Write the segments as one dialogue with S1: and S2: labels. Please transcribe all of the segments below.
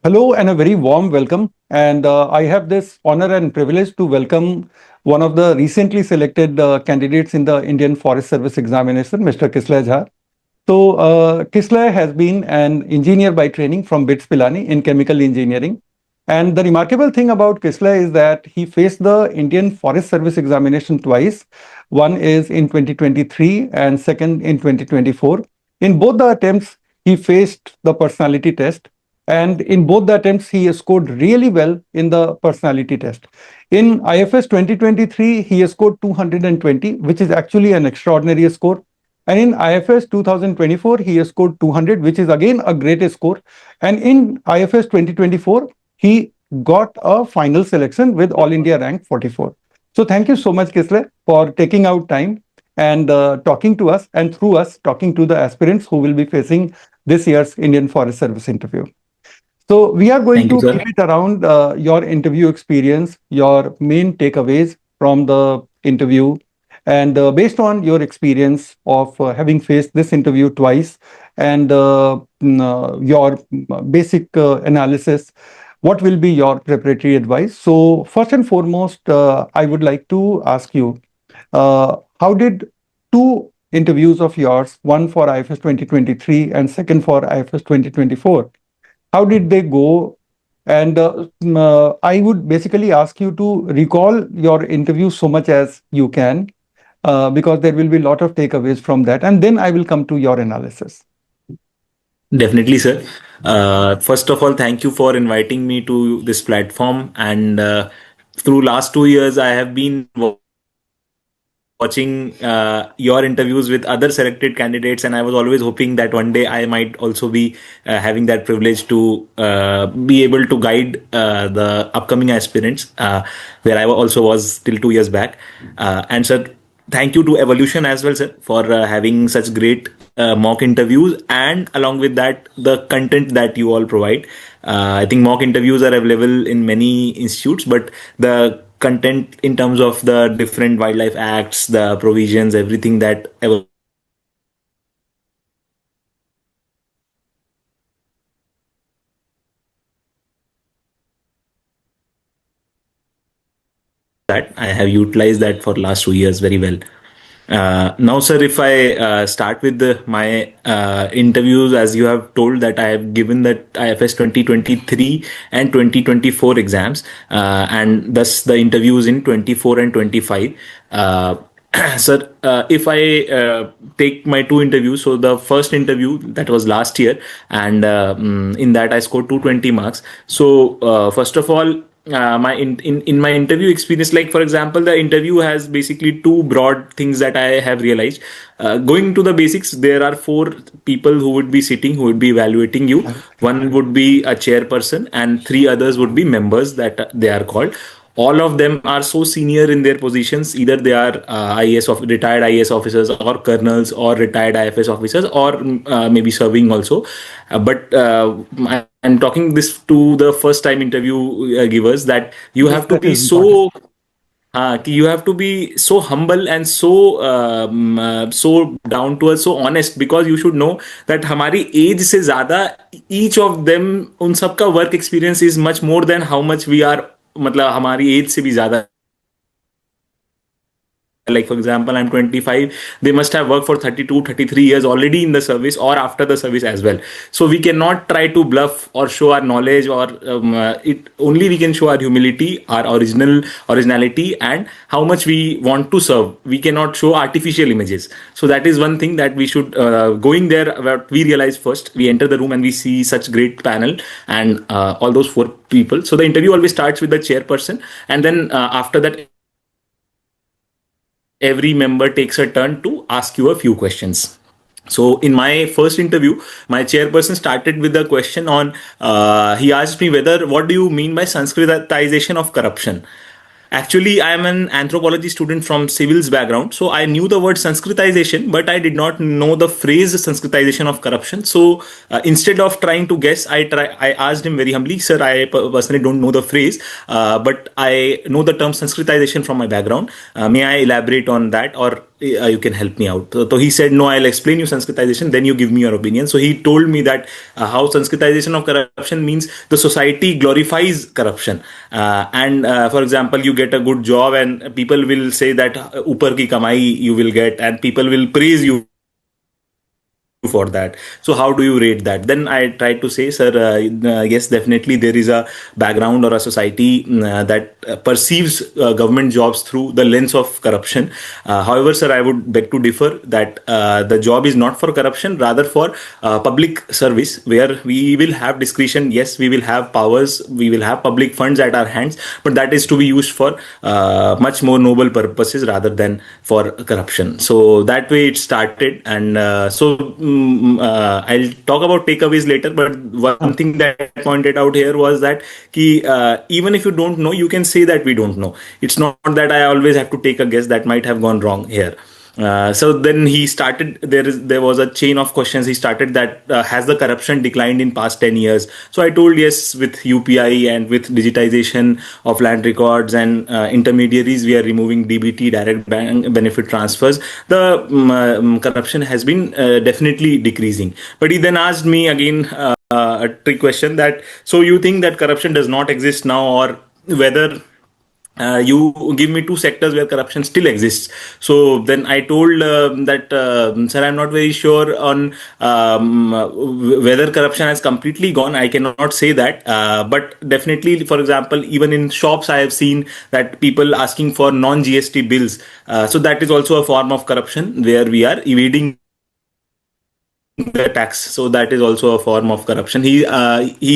S1: Hello and a very warm welcome. And I have this honor and privilege to welcome one of the recently selected candidates in the Indian Forest Service examination, Mr. Kishlay Jha. Kishlay has been an engineer by training from BITS Pilani in chemical engineering. And the remarkable thing about Kishlay is that he faced the Indian Forest Service examination twice. One is in 2023 and second in 2024. In both the attempts, he faced the personality test. And in both the attempts, he scored really well in the personality test. In IFoS 2023, he scored 220, which is actually an extraordinary score. And in IFoS 2024, he scored 200, which is again a great score. And in IFoS 2024, he got a final selection with All India rank 44. So thank you so much, Kishlay, for taking out time and talking to us, and through us talking to the aspirants who will be facing this year's Indian Forest Service interview. So we are going
S2: Thank you,
S1: to
S2: sir.
S1: keep it around your interview experience, your main takeaways from the interview, and based on your experience of having faced this interview twice, and your basic analysis, what will be your preparatory advice? So first and foremost, I would like to ask you, how did two interviews of yours, one for IFoS 2023 and second for IFoS 2024, how did they go? And I would basically ask you to recall your interview so much as you can, because there will be a lot of takeaways from that. And then I will come to your analysis.
S2: Definitely, sir. First of all, thank you for inviting me to this platform. And through last 2 years, I have been watching your interviews with other selected candidates, and I was always hoping that one day I might also be having that privilege to be able to guide the upcoming aspirants, where I also was till 2 years back. And sir, thank you to Evolution as well, sir, for having such great mock interviews, and along with that, the content that you all provide. I think mock interviews are available in many institutes, but the content in terms of the different wildlife acts, the provisions, everything that that I have utilized that for last 2 years very well. Now, sir, if I start with my interviews, as you have told that I have given that IFoS 2023 and 2024 exams, and thus the interviews in 24 and 25. Sir, if I take my two interviews, so the first interview that was last year, and in that I scored 220 marks. So, first of all, my in my interview experience, like for example, the interview has basically two broad things that I have realized. Going to the basics, there are four people who would be sitting, who would be evaluating you. One would be a chairperson, and three others would be members, that they are called. All of them are so senior in their positions. Either they are retired IAS officers, or colonels, or retired IFS officers, or maybe serving also. I'm talking this to the first time interview givers, that you
S1: Yes,
S2: have to
S1: that
S2: be
S1: is important.
S2: so you have to be so humble and so down to earth, so honest, because you should know that हमारी age से ज़्यादा each of them, उन सब का work experience is much more than how much we are, मतलब हमारी age से भी ज़्यादा. Like for example, I'm 25, they must have worked for 32, 33 years already in the service, or after the service as well. So we cannot try to bluff or show our knowledge, or it only we can show our humility, our originality, and how much we want to serve. We cannot show artificial images. So that is one thing that we should, going there, what we realize first, we enter the room and we see such great panel, and all those four people. So the interview always starts with the chairperson, and then after that, every member takes a turn to ask you a few questions. So in my first interview, my chairperson started with a question on, he asked me whether, what do you mean by Sanskritization of corruption? Actually, I am an anthropology student from civils background, so I knew the word Sanskritization, but I did not know the phrase Sanskritization of corruption. So instead of trying to guess, I asked him very humbly, sir, I personally don't know the phrase, but I know the term Sanskritization from my background. May I elaborate on that, or you can help me out. So he said, no, I'll explain you Sanskritization, then you give me your opinion. So he told me that how Sanskritization of corruption means the society glorifies corruption. And for example, you get a good job and people will say that upar ki kamai you will get, and people will praise you for that. So how do you rate that? Then I tried to say, sir, yes, definitely there is a background or a society that perceives government jobs through the lens of corruption. However, sir, I would beg to differ that the job is not for corruption, rather for public service, where we will have discretion. Yes, we will have powers, we will have public funds at our hands, but that is to be used for much more noble purposes rather than for corruption. So that way it started. And I'll talk about takeaways later, but one thing that I pointed out here was that even if you don't know, you can say that we don't know. It's not that I always have to take a guess that might have gone wrong here. So then he started. There was a chain of questions. He started that has the corruption declined in past 10 years? So I told yes, with UPI and with digitization of land records and intermediaries, we are removing DBT, direct bank benefit transfers. The corruption has been definitely decreasing. But he then asked me again a trick question that, so you think that corruption does not exist now, or whether you give me two sectors where corruption still exists. So then I told that, sir, I'm not very sure on whether corruption has completely gone. I cannot say that. But definitely, for example, even in shops, I have seen that people asking for non-GST bills. So that is also a form of corruption where we are evading the tax. So that is also a form of corruption. He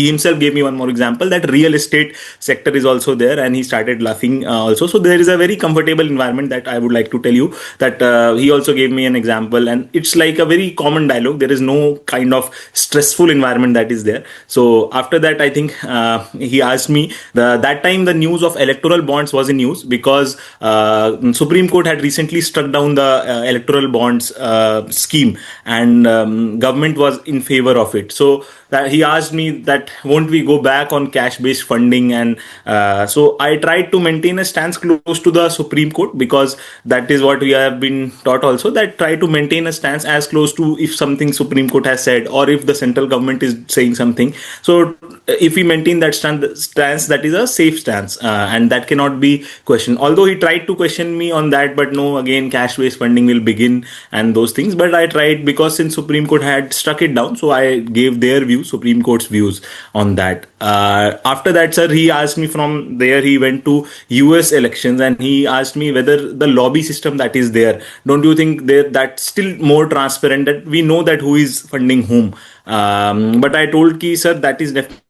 S2: himself gave me one more example, that real estate sector is also there, and he started laughing also. So there is a very comfortable environment that I would like to tell you that he also gave me an example, and it's like a very common dialogue. There is no kind of stressful environment that is there. So after that, I think he asked me, that time the news of electoral bonds was in news because Supreme Court had recently struck down the electoral bonds scheme, and government was in favor of it. So that he asked me that won't we go back on cash-based funding, and so I tried to maintain a stance close to the Supreme Court, because that is what we have been taught also, that try to maintain a stance as close to if something Supreme Court has said, or if the central government is saying something. So if we maintain that stance, that is a safe stance, and that cannot be questioned. Although he tried to question me on that, but no, again, cash-based funding will begin and those things. But I tried, because since Supreme Court had struck it down, so I gave their view, Supreme Court's views on that. After that, sir, he asked me, from there he went to US elections, and he asked me whether the lobby system that is there, don't you think that's still more transparent, that we know that who is funding whom? But I told ki, sir, that is definitely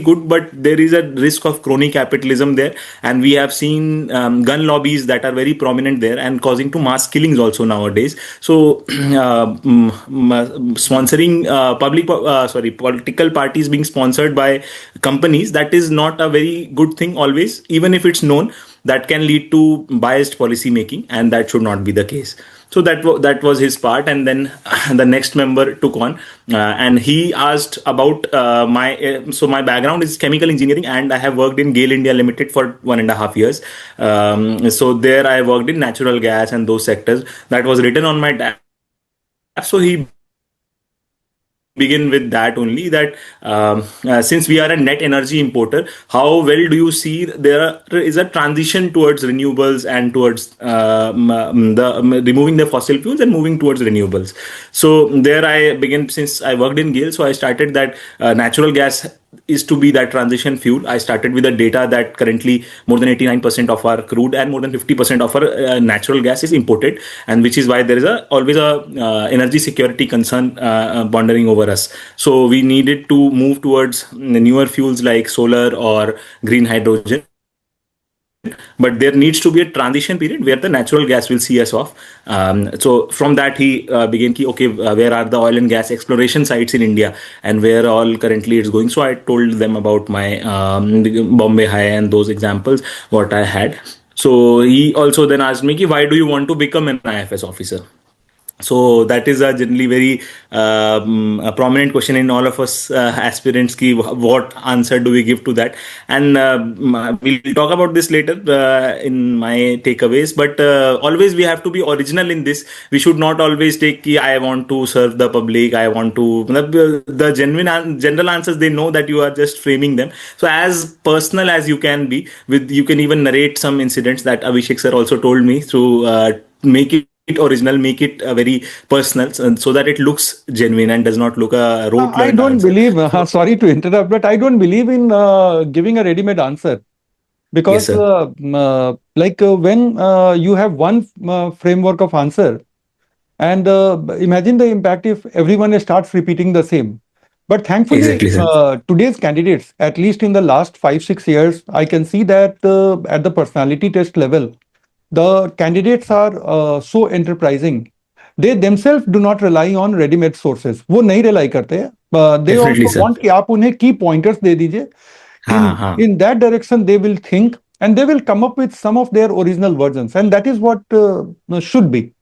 S2: good, but there is a risk of crony capitalism there, and we have seen gun lobbies that are very prominent there and causing to mass killings also nowadays. So sponsoring political parties being sponsored by companies, that is not a very good thing always, even if it's known. That can lead to biased policy making, and that should not be the case. So that was his part, and then the next member took on, and he asked about my background is chemical engineering, and I have worked in GAIL India Ltd for 1.5 years. So there I worked in natural gas and those sectors. That was written on my DAF. So he begin with that only, that since we are a net energy importer, how well do you see there is a transition towards renewables and towards removing the fossil fuels and moving towards renewables? So there I begin, since I worked in GAIL, so I started that natural gas is to be that transition fuel. I started with the data that currently more than 89% of our crude and more than 50% of our natural gas is imported, and which is why there is always a energy security concern pondering over us. So we needed to move towards newer fuels like solar or green hydrogen. But there needs to be a transition period where the natural gas will see us off. So from that he began where are the oil and gas exploration sites in India and where all currently it's going. So I told them about my Bombay High and those examples what I had. So he also then asked me, why do you want to become an IFS officer? So that is a generally very a prominent question in all of us aspirants ki what answer do we give to that. And we'll talk about this later in my takeaways, but always we have to be original in this. We should not always take ki I want to serve the public, I want to the general answers, they know that you are just framing them. So as personal as you can be, with you can even narrate some incidents that Abhishek sir also told me through make it original, make it very personal, so that it looks genuine and does not look a rote
S1: I
S2: learned
S1: don't
S2: answer.
S1: believe,
S2: So,
S1: sorry to interrupt, but I don't believe in giving a ready-made answer.
S2: yes,
S1: Because
S2: sir.
S1: when you have one framework of answer, and imagine the impact if everyone starts repeating the same. But thankfully,
S2: Exactly, sir.
S1: today's candidates, at least in the last 5 6 years, I can see that at the personality test level, the candidates are so enterprising. They themselves do not rely on ready-made sources. वो नहीं rely करते हैं. They
S2: Definitely,
S1: also
S2: sir.
S1: want कि आप उन्हें key pointers दे दीजिए. In
S2: हाँ हाँ.
S1: in that direction, they will think and they will come up with some of their original versions, and that is what should be.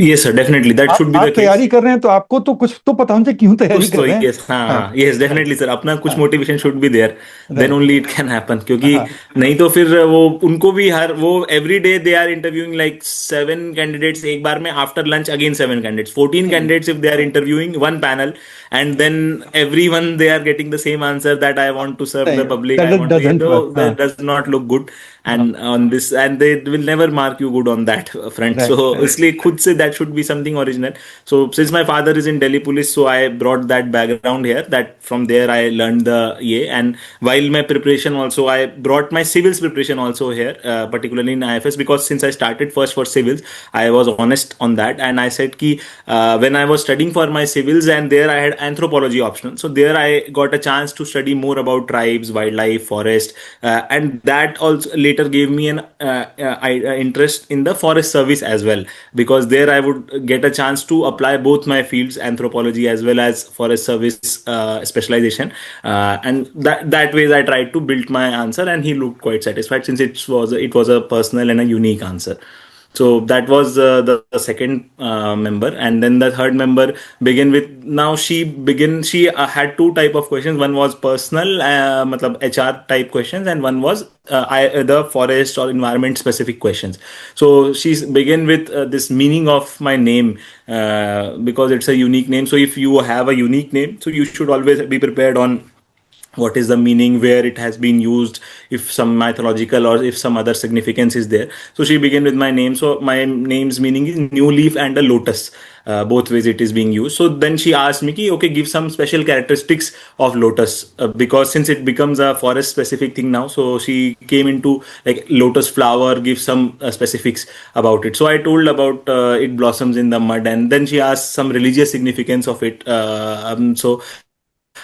S2: Yes, sir. Definitely, that should be the
S1: आप
S2: case.
S1: तैयारी कर रहे हैं तो आपको तो कुछ तो पता होना चाहिए क्यों तैयारी
S2: कुछ
S1: कर
S2: तो
S1: रहे हैं.
S2: यस, हाँ
S1: हाँ,
S2: हाँ, यस
S1: राइट.
S2: डेफिनेटली सर, अपना कुछ
S1: हाँ,
S2: motivation should be there, then
S1: right.
S2: Only it can happen, क्योंकि
S1: हाँ,
S2: नहीं तो फिर वो उनको भी हर वो every day they are interviewing like 7 candidates एक बार में, after lunch again 7 candidates, 14 candidates if they are interviewing one panel, and then every one they are getting the same answer that I want to serve the
S1: नहीं,
S2: public, I
S1: that
S2: want to, ये
S1: doesn't
S2: तो
S1: work. हाँ,
S2: that does not look good
S1: हाँ,
S2: and on this, and they will never mark you good on that front. So
S1: right, right.
S2: इसलिए खुद से that should be something original. So since my father is in Delhi police, so I brought that background here, that from there I learned the ये. And while my preparation also, I brought my civils preparation also here, particularly in IFS, because since I started first for civils, I was honest on that, and I said ki when I was studying for my civils, and there I had anthropology optional, so there I got a chance to study more about tribes, wildlife, forest, and that also later gave me an interest in the forest service as well, because there I would get a chance to apply both my fields, anthropology as well as forest service specialization, and that way I tried to build my answer, and he looked quite satisfied since it was a personal and a unique answer. So that was the second member, and then the third member began with, now she had two type of questions. One was personal, matlab HR type questions, and one was the forest or environment specific questions. So she began with this meaning of my name, because it's a unique name. So if you have a unique name, so you should always be prepared on what is the meaning, where it has been used, if some mythological or if some other significance is there. So she began with my name. So my name's meaning is new leaf and a lotus, both ways it is being used. So then she asked me ki, okay, give some special characteristics of lotus, because since it becomes a forest specific thing now, so she came into like lotus flower, give some specifics about it. So I told about it blossoms in the mud, and then she asked some religious significance of it. So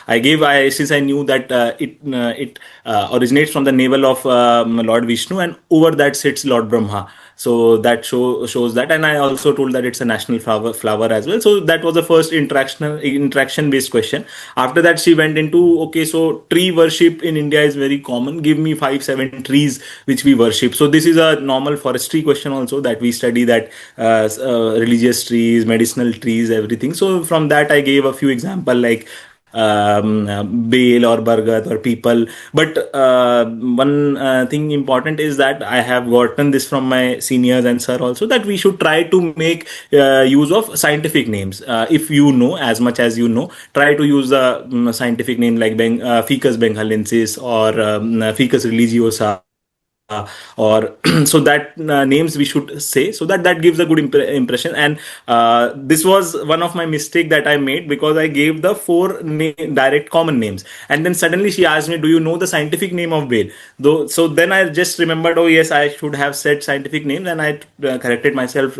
S2: I since I knew that it originates from the navel of Lord Vishnu, and over that sits Lord Brahma. So that shows that, and I also told that it's a national flower as well. So that was the first interaction based question. After that, she went into, okay, so tree worship in India is very common. Give me 5 7 trees which we worship. So this is a normal forestry question also, that we study that religious trees, medicinal trees, everything. So from that I gave a few example like bail or bargat or people. But one thing important is that I have gotten this from my seniors and sir also, that we should try to make use of scientific names. If you know, as much as you know, try to use the scientific name like Ficus bengalensis or Ficus religiosa, or so that names we should say, so that that gives a good impression. And this was one of my mistake that I made, because I gave the four direct common names, and then suddenly she asked me, do you know the scientific name of bail? Though, so then I just remembered, oh yes, I should have said scientific names, and I corrected myself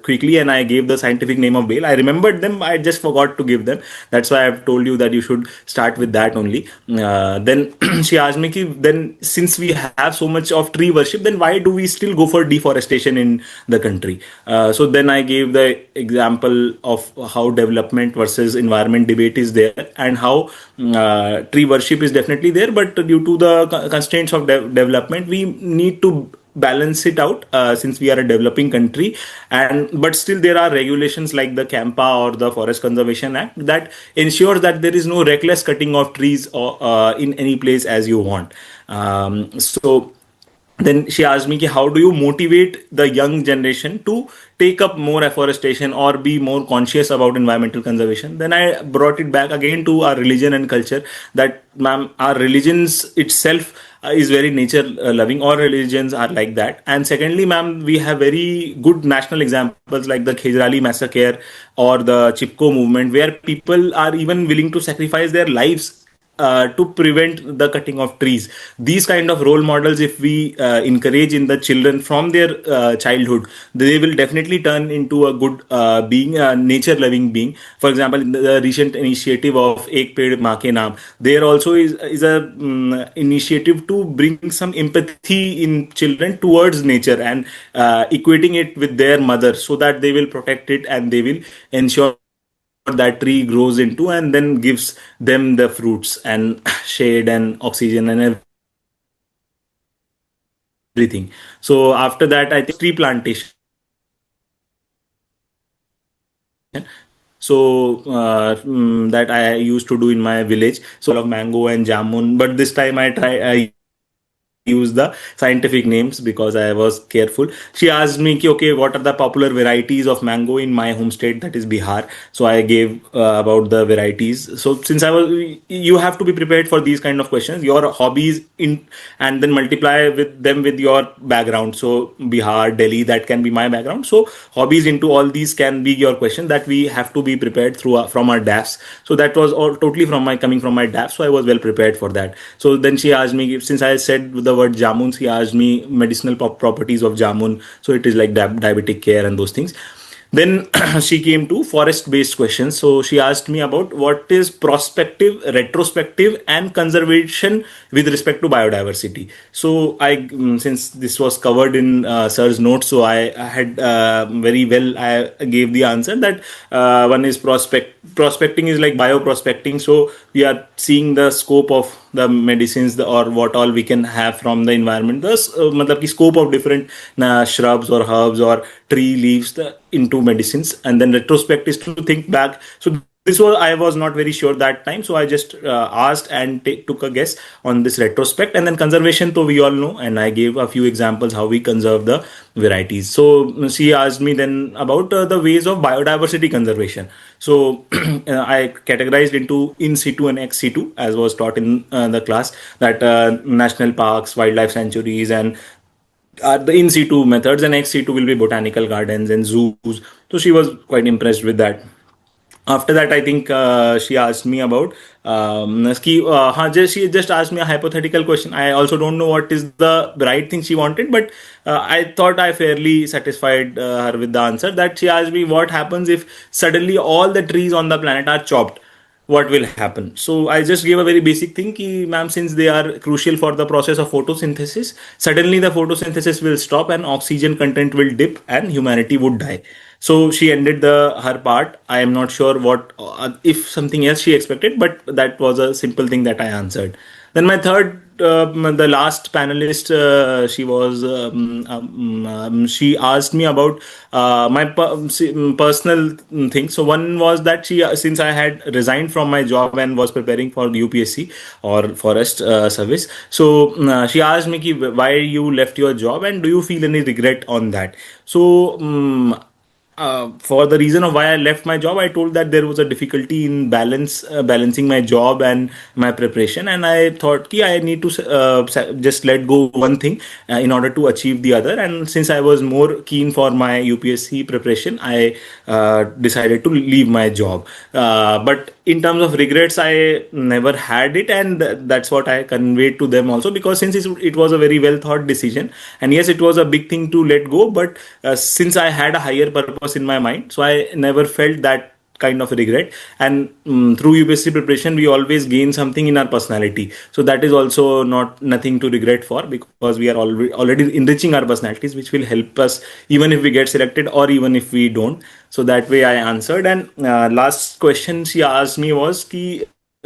S2: quickly, and I gave the scientific name of bail. I remembered them, I just forgot to give them. That's why I've told you that you should start with that only. Then she asked me, then since we have so much of tree worship, then why do we still go for deforestation in the country? So then I gave the example of how development versus environment debate is there, and how tree worship is definitely there, but due to the constraints of development, we need to balance it out, since we are a developing country, and but still there are regulations like the CAMPA or the Forest Conservation Act that ensures that there is no reckless cutting of trees or in any place as you want. So then she asked me, how do you motivate the young generation to take up more afforestation or be more conscious about environmental conservation? Then I brought it back again to our religion and culture, that ma'am, our religions itself is very nature loving. All religions are like that. And secondly, ma'am, we have very good national examples like the Khejrali massacre or the Chipko movement, where people are even willing to sacrifice their lives to prevent the cutting of trees. These kind of role models, if we encourage in the children from their childhood, they will definitely turn into a good being, a nature loving being. For example, in the recent initiative of Ek Ped Maa Ke Naam, there also is a initiative to bring some empathy in children towards nature and equating it with their mother, so that they will protect it and they will ensure that tree grows into and then gives them the fruits and shade and oxygen and everything. So after that, I think tree plantation. So that I used to do in my village. So of mango and jamun, but this time I use the scientific names because I was careful. She asked me, okay, what are the popular varieties of mango in my home state, that is Bihar? So I gave about the varieties. So since you have to be prepared for these kind of questions, your hobbies and then multiply with them with your background. So Bihar, Delhi, that can be my background. So hobbies into all these can be your question, that we have to be prepared through from our DAFs. So that was all totally coming from my DAF. So I was well prepared for that. So then she asked me, since I said the word jamun, she asked me medicinal properties of jamun. So it is like diabetic care and those things. Then she came to forest based questions. So she asked me about what is prospective, retrospective, and conservation with respect to biodiversity. So since this was covered in sir's notes, so I had very well, I gave the answer that one is prospecting is like bioprospecting. So we are seeing the scope of the medicines or what all we can have from the environment, the matlab ki scope of different shrubs or herbs or tree leaves into medicines. And then retrospect is to think back. So this was, I was not very sure that time, so I just asked and took a guess on this retrospect. And then conservation, so we all know, and I gave a few examples how we conserve the varieties. So she asked me then about the ways of biodiversity conservation. So I categorized into in situ and ex situ, as was taught in the class, that national parks, wildlife sanctuaries, and the in situ methods, and ex situ will be botanical gardens and zoos. So she was quite impressed with that. After that, I think she asked me about she just asked me a hypothetical question. I also don't know what is the right thing she wanted, but I thought I fairly satisfied her with the answer. That she asked me, what happens if suddenly all the trees on the planet are chopped? What will happen? So I just gave a very basic thing, ki, ma'am, since they are crucial for the process of photosynthesis, suddenly the photosynthesis will stop and oxygen content will dip and humanity would die. So she ended her part. I am not sure what if something else she expected, but that was a simple thing that I answered. Then my third, the last panelist, she asked me about my personal thing. So one was that since I had resigned from my job and was preparing for the UPSC or Forest Service, so she asked me why you left your job and do you feel any regret on that. So for the reason of why I left my job, I told that there was a difficulty in balancing my job and my preparation, and I thought I need to just let go one thing in order to achieve the other. And since I was more keen for my UPSC preparation, I decided to leave my job. But in terms of regrets, I never had it, and that's what I conveyed to them also, because since it was a very well thought decision, and yes, it was a big thing to let go, but since I had a higher purpose in my mind, so I never felt that kind of regret. And through UPSC preparation, we always gain something in our personality, so that is also nothing to regret for, because we are already enriching our personalities, which will help us even if we get selected or even if we don't. So that way I answered. And last question she asked me was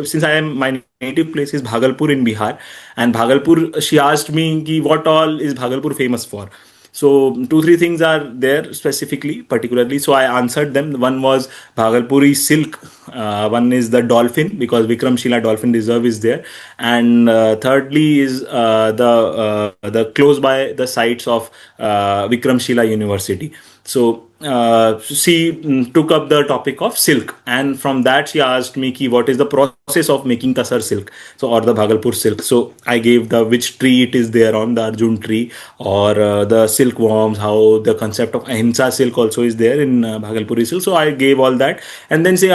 S2: since I am my native place is Bhagalpur in Bihar, and Bhagalpur, she asked me ki what all is Bhagalpur famous for. So two three things are there specifically, particularly. So I answered them. One was Bhagalpuri silk. One is the dolphin because Vikramshila Dolphin Reserve is there, and thirdly is the close by the sites of Vikramshila University. So she took up the topic of silk, and from that she asked me ki what is the process of making Tasar silk, so or the Bhagalpur silk. So I gave the which tree it is there on, the Arjun tree, or the silkworms, how the concept of ahimsa silk also is there in Bhagalpuri silk. So I gave all that, and then she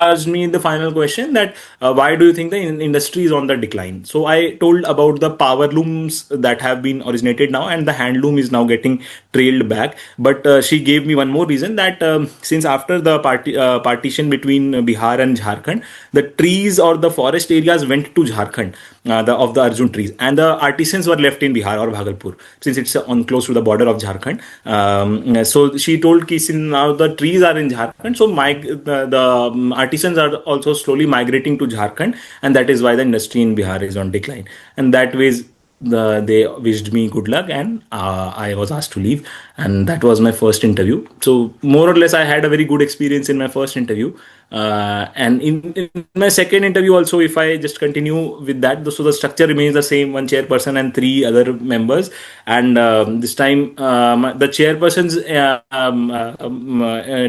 S2: asked me the final question that why do you think the industry is on the decline. So I told about the power looms that have been originated now, and the handloom is now getting trailed back. But she gave me one more reason that since after the partition between Bihar and Jharkhand, the trees or the forest areas went to Jharkhand, of the Arjun trees, and the artisans were left in Bihar or Bhagalpur, since it's on close to the border of Jharkhand. So she told ki since now the trees are in Jharkhand, so the artisans are also slowly migrating to Jharkhand, and that is why the industry in Bihar is on decline. And that ways they wished me good luck, and I was asked to leave, and that was my first interview. So more or less I had a very good experience in my first interview, and in my second interview also, if I just continue with that, so the structure remains the same: one chairperson and three other members. And this time the chairperson's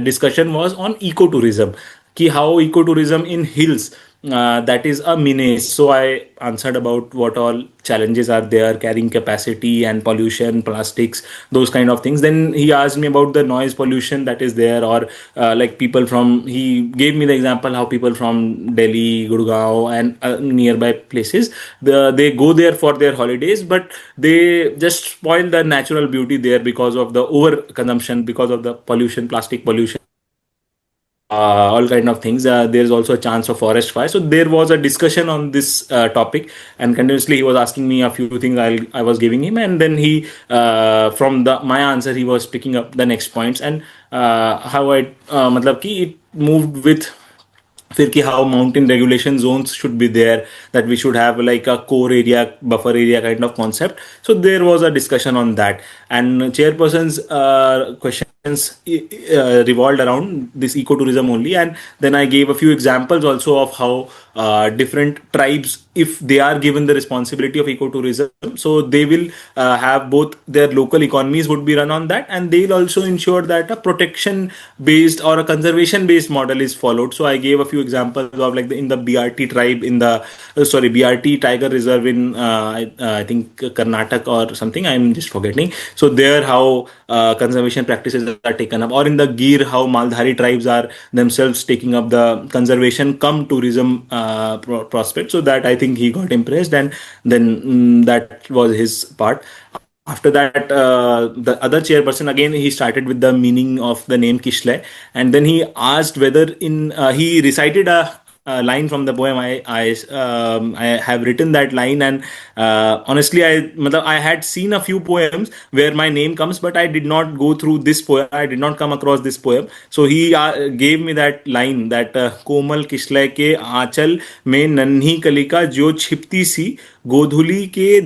S2: discussion was on ecotourism, ki how ecotourism in hills, that is a menace. So I answered about what all challenges are there: carrying capacity and pollution, plastics, those kind of things. Then he asked me about the noise pollution that is there, or like people from, he gave me the example how people from Delhi, Gurgaon, and nearby places, they go there for their holidays, but they just spoil the natural beauty there because of the over consumption, because of the pollution, plastic pollution, all kind of things. There's also a chance of forest fire. So there was a discussion on this topic, and continuously he was asking me a few things. I was giving him, and then he from the my answer he was picking up the next points, and how I matlab ki it moved with फिर कि how mountain regulation zones should be there, that we should have like a core area, buffer area kind of concept. So there was a discussion on that, and chairperson's questions revolved around this ecotourism only. And then I gave a few examples also of how different tribes, if they are given the responsibility of ecotourism, so they will have both their local economies would be run on that, and they'll also ensure that a protection based or a conservation based model is followed. So I gave a few examples of like in the BRT tribe in the BRT tiger reserve in I think Karnataka or something, I'm just forgetting. So there how conservation practices are taken up, or in the Gir how Maldhari tribes are themselves taking up the conservation come tourism prospect. So that I think he got impressed, and then that was his part. After that, the other chairperson again, he started with the meaning of the name Kishlay, and then he asked whether in he recited a line from the poem. I have written that line, and honestly, I had seen a few poems where my name comes, but I did not go through this poem. I did not come across this poem. So he gave me that line that कोमल किशलय के आंचल में नन्ही कलिका जो छिपती सी गोधुली के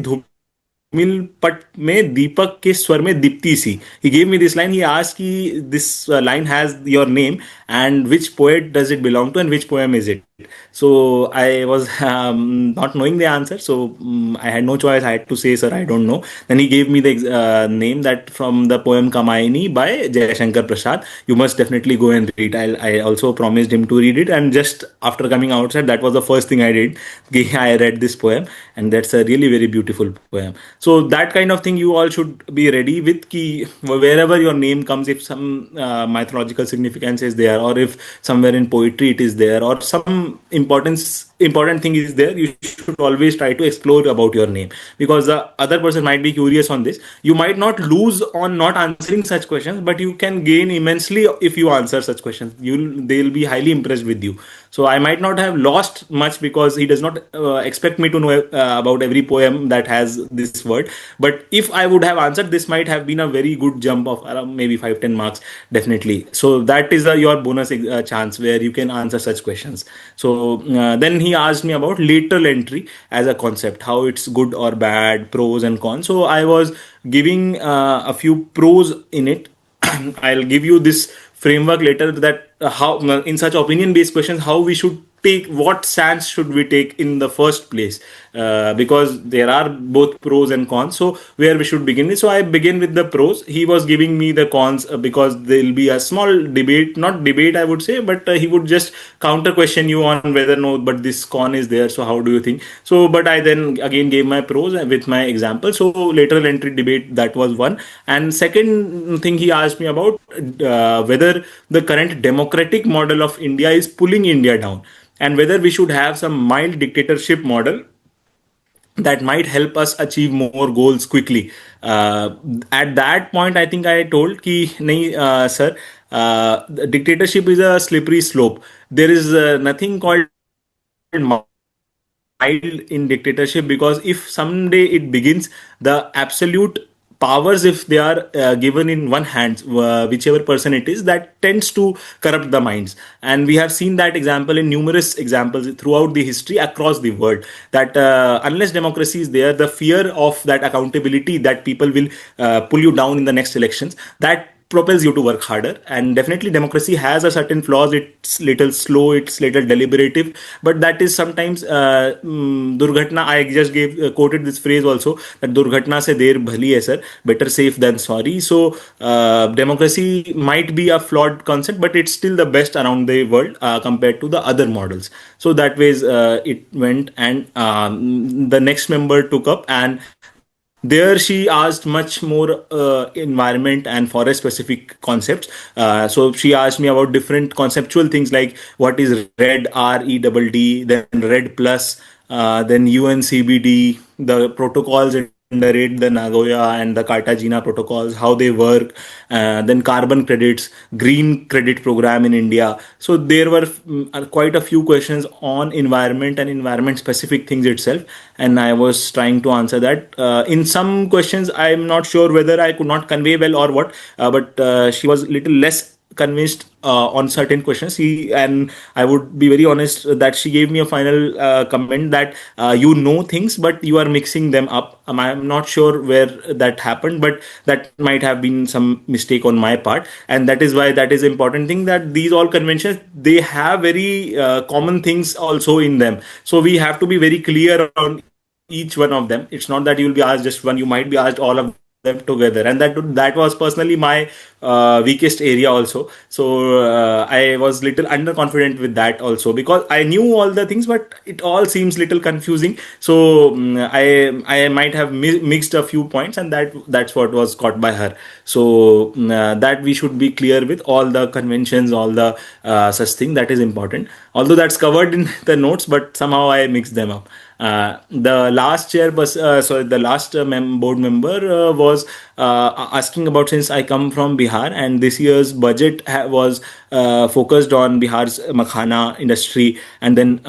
S2: मिल पट में दीपक के स्वर में दीप्ति सी. He gave me this line. He asked कि this line has your name and which poet does it belong to and which poem is it. So I was not knowing the answer, so I had no choice. I had to say, sir, I don't know. Then he gave me the name that from the poem Kamayani by Jayashankar Prasad. You must definitely go and read. I also promised him to read it, and just after coming outside, that was the first thing I did. I read this poem, and that's a really very beautiful poem. So that kind of thing you all should be ready with. Ki wherever your name comes, if some mythological significance is there, or if somewhere in poetry it is there, or some important thing is there, you should always try to explore about your name, because the other person might be curious on this. You might not lose on not answering such questions, but you can gain immensely if you answer such questions. They'll be highly impressed with you. So I might not have lost much because he does not expect me to know about every poem that has this word. But if I would have answered, this might have been a very good jump of around maybe 5-10 marks, definitely. So that is your bonus chance where you can answer such questions. So then he asked me about lateral entry as a concept, how it's good or bad, pros and cons. So I was giving a few pros in it. I'll give you this framework later, that how in such opinion based questions, how we should take, what stance should we take in the first place, because there are both pros and cons. So where we should begin with, so I begin with the pros. He was giving me the cons because there will be a small debate, not debate I would say, but he would just counter question you on whether no, but this con is there, so how do you think. So but I then again gave my pros with my example. So lateral entry debate, that was one. And second thing he asked me about, whether the current democratic model of India is pulling India down, and whether we should have some mild dictatorship model that might help us achieve more goals quickly. At that point, I think I told ki, nahi, sir, dictatorship is a slippery slope. There is nothing called mild in dictatorship, because if someday it begins, the absolute powers, if they are given in one hand, whichever person it is, that tends to corrupt the minds. And we have seen that example in numerous examples throughout the history across the world, that unless democracy is there, the fear of that accountability, that people will pull you down in the next elections, that propels you to work harder. And definitely democracy has a certain flaws. It's little slow, it's little deliberative, but that is sometimes durghatna. I just gave quoted this phrase also, that durghatna se der bhali hai sir, better safe than sorry. So democracy might be a flawed concept, but it's still the best around the world compared to the other models. So that ways it went. And the next member took up, and there she asked much more environment and forest specific concepts. So she asked me about different conceptual things, like what is red, REDD, then red plus, then UNCBD, the protocols under it, the Nagoya and the Cartagena protocols, how they work, then carbon credits, green credit program in India. So there were quite a few questions on environment and environment specific things itself, and I was trying to answer that. In some questions, I'm not sure whether I could not convey well or what, but she was little less convinced on certain questions. And I would be very honest that she gave me a final comment that you know things, but you are mixing them up. I'm not sure where that happened, but that might have been some mistake on my part. And that is why that is important thing, that these all conventions, they have very common things also in them. So we have to be very clear on each one of them. It's not that you will be asked just one, you might be asked all of them together. And that was personally my weakest area also. So I was little underconfident with that also, because I knew all the things, but it all seems little confusing. So I might have mixed a few points, and that's what was caught by her. So that we should be clear with all the conventions, all the such thing, that is important, although that's covered in the notes, but somehow I mixed them up. The last chair was the last board member was asking about, since I come from Bihar, and this year's budget was focused on Bihar's makhana industry, and then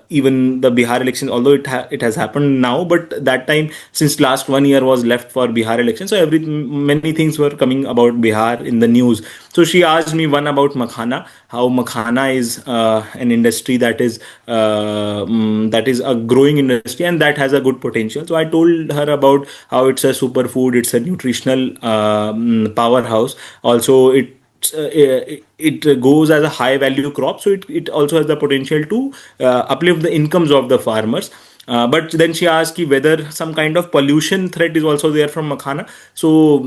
S2: even the Bihar election, although it has happened now, but that time, since last 1 year was left for Bihar election, so many things were coming about Bihar in the news. So she asked me one about makhana, how makhana is an industry that is a growing industry and that has a good potential. So I told her about how it's a superfood, it's a nutritional powerhouse. Also, it goes as a high value crop, so it also has the potential to uplift the incomes of the farmers. But then she asked whether some kind of pollution threat is also there from makhana. So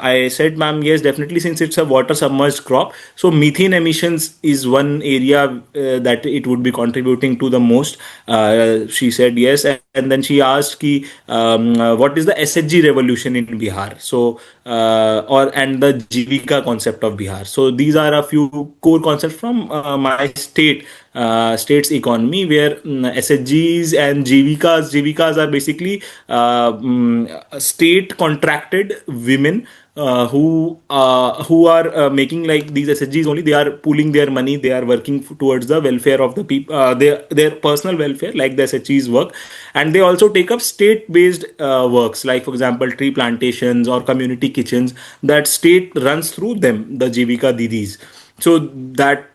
S2: I said, ma'am, yes, definitely, since it's a water submerged crop. So methane emissions is one area that it would be contributing to the most. She said yes. And then she asked what is the SHG revolution in Bihar? So and the Jivika concept of Bihar. So these are a few core concepts from my state state's economy, where SHGs and GVKs are basically state contracted women who are making like these SHGs only. They are pooling their money. They are working towards the welfare of the people, their personal welfare, like the SHGs work, and they also take up state-based works, like for example, tree plantations or community kitchens that state runs through them, the Jivika Didis. So that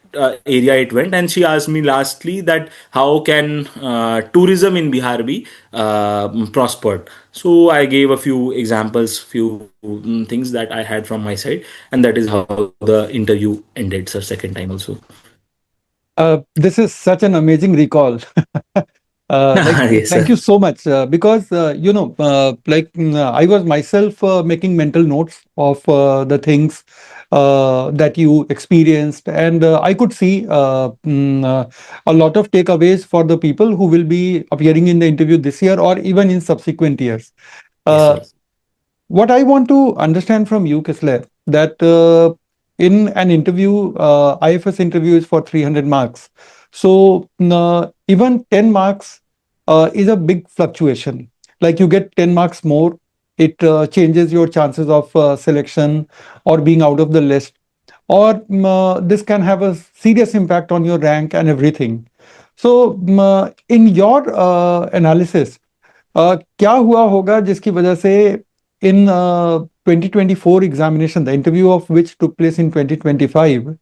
S2: area it went, and she asked me lastly that how can tourism in Bihar be prospered. So I gave a few examples, few things that I had from my side, and that is how the interview ended, sir. Second time also.
S1: This is such an amazing recall.
S2: Yes,
S1: Thank
S2: sir.
S1: you so much. Because, I was myself making mental notes of the things that you experienced, and I could see a lot of takeaways for the people who will be appearing in the interview this year or even in subsequent years.
S2: Yes,
S1: Uh,
S2: sir.
S1: what I want to understand from you, Kisle, that in an interview, IFS interview is for 300 marks. So even 10 marks is a big fluctuation. Like you get 10 marks more, it changes your chances of selection or being out of the list. Or this can have a serious impact on your rank and everything. So in your analysis, क्या हुआ होगा जिसकी वजह से in 2024 examination, the interview of which took place in 2025,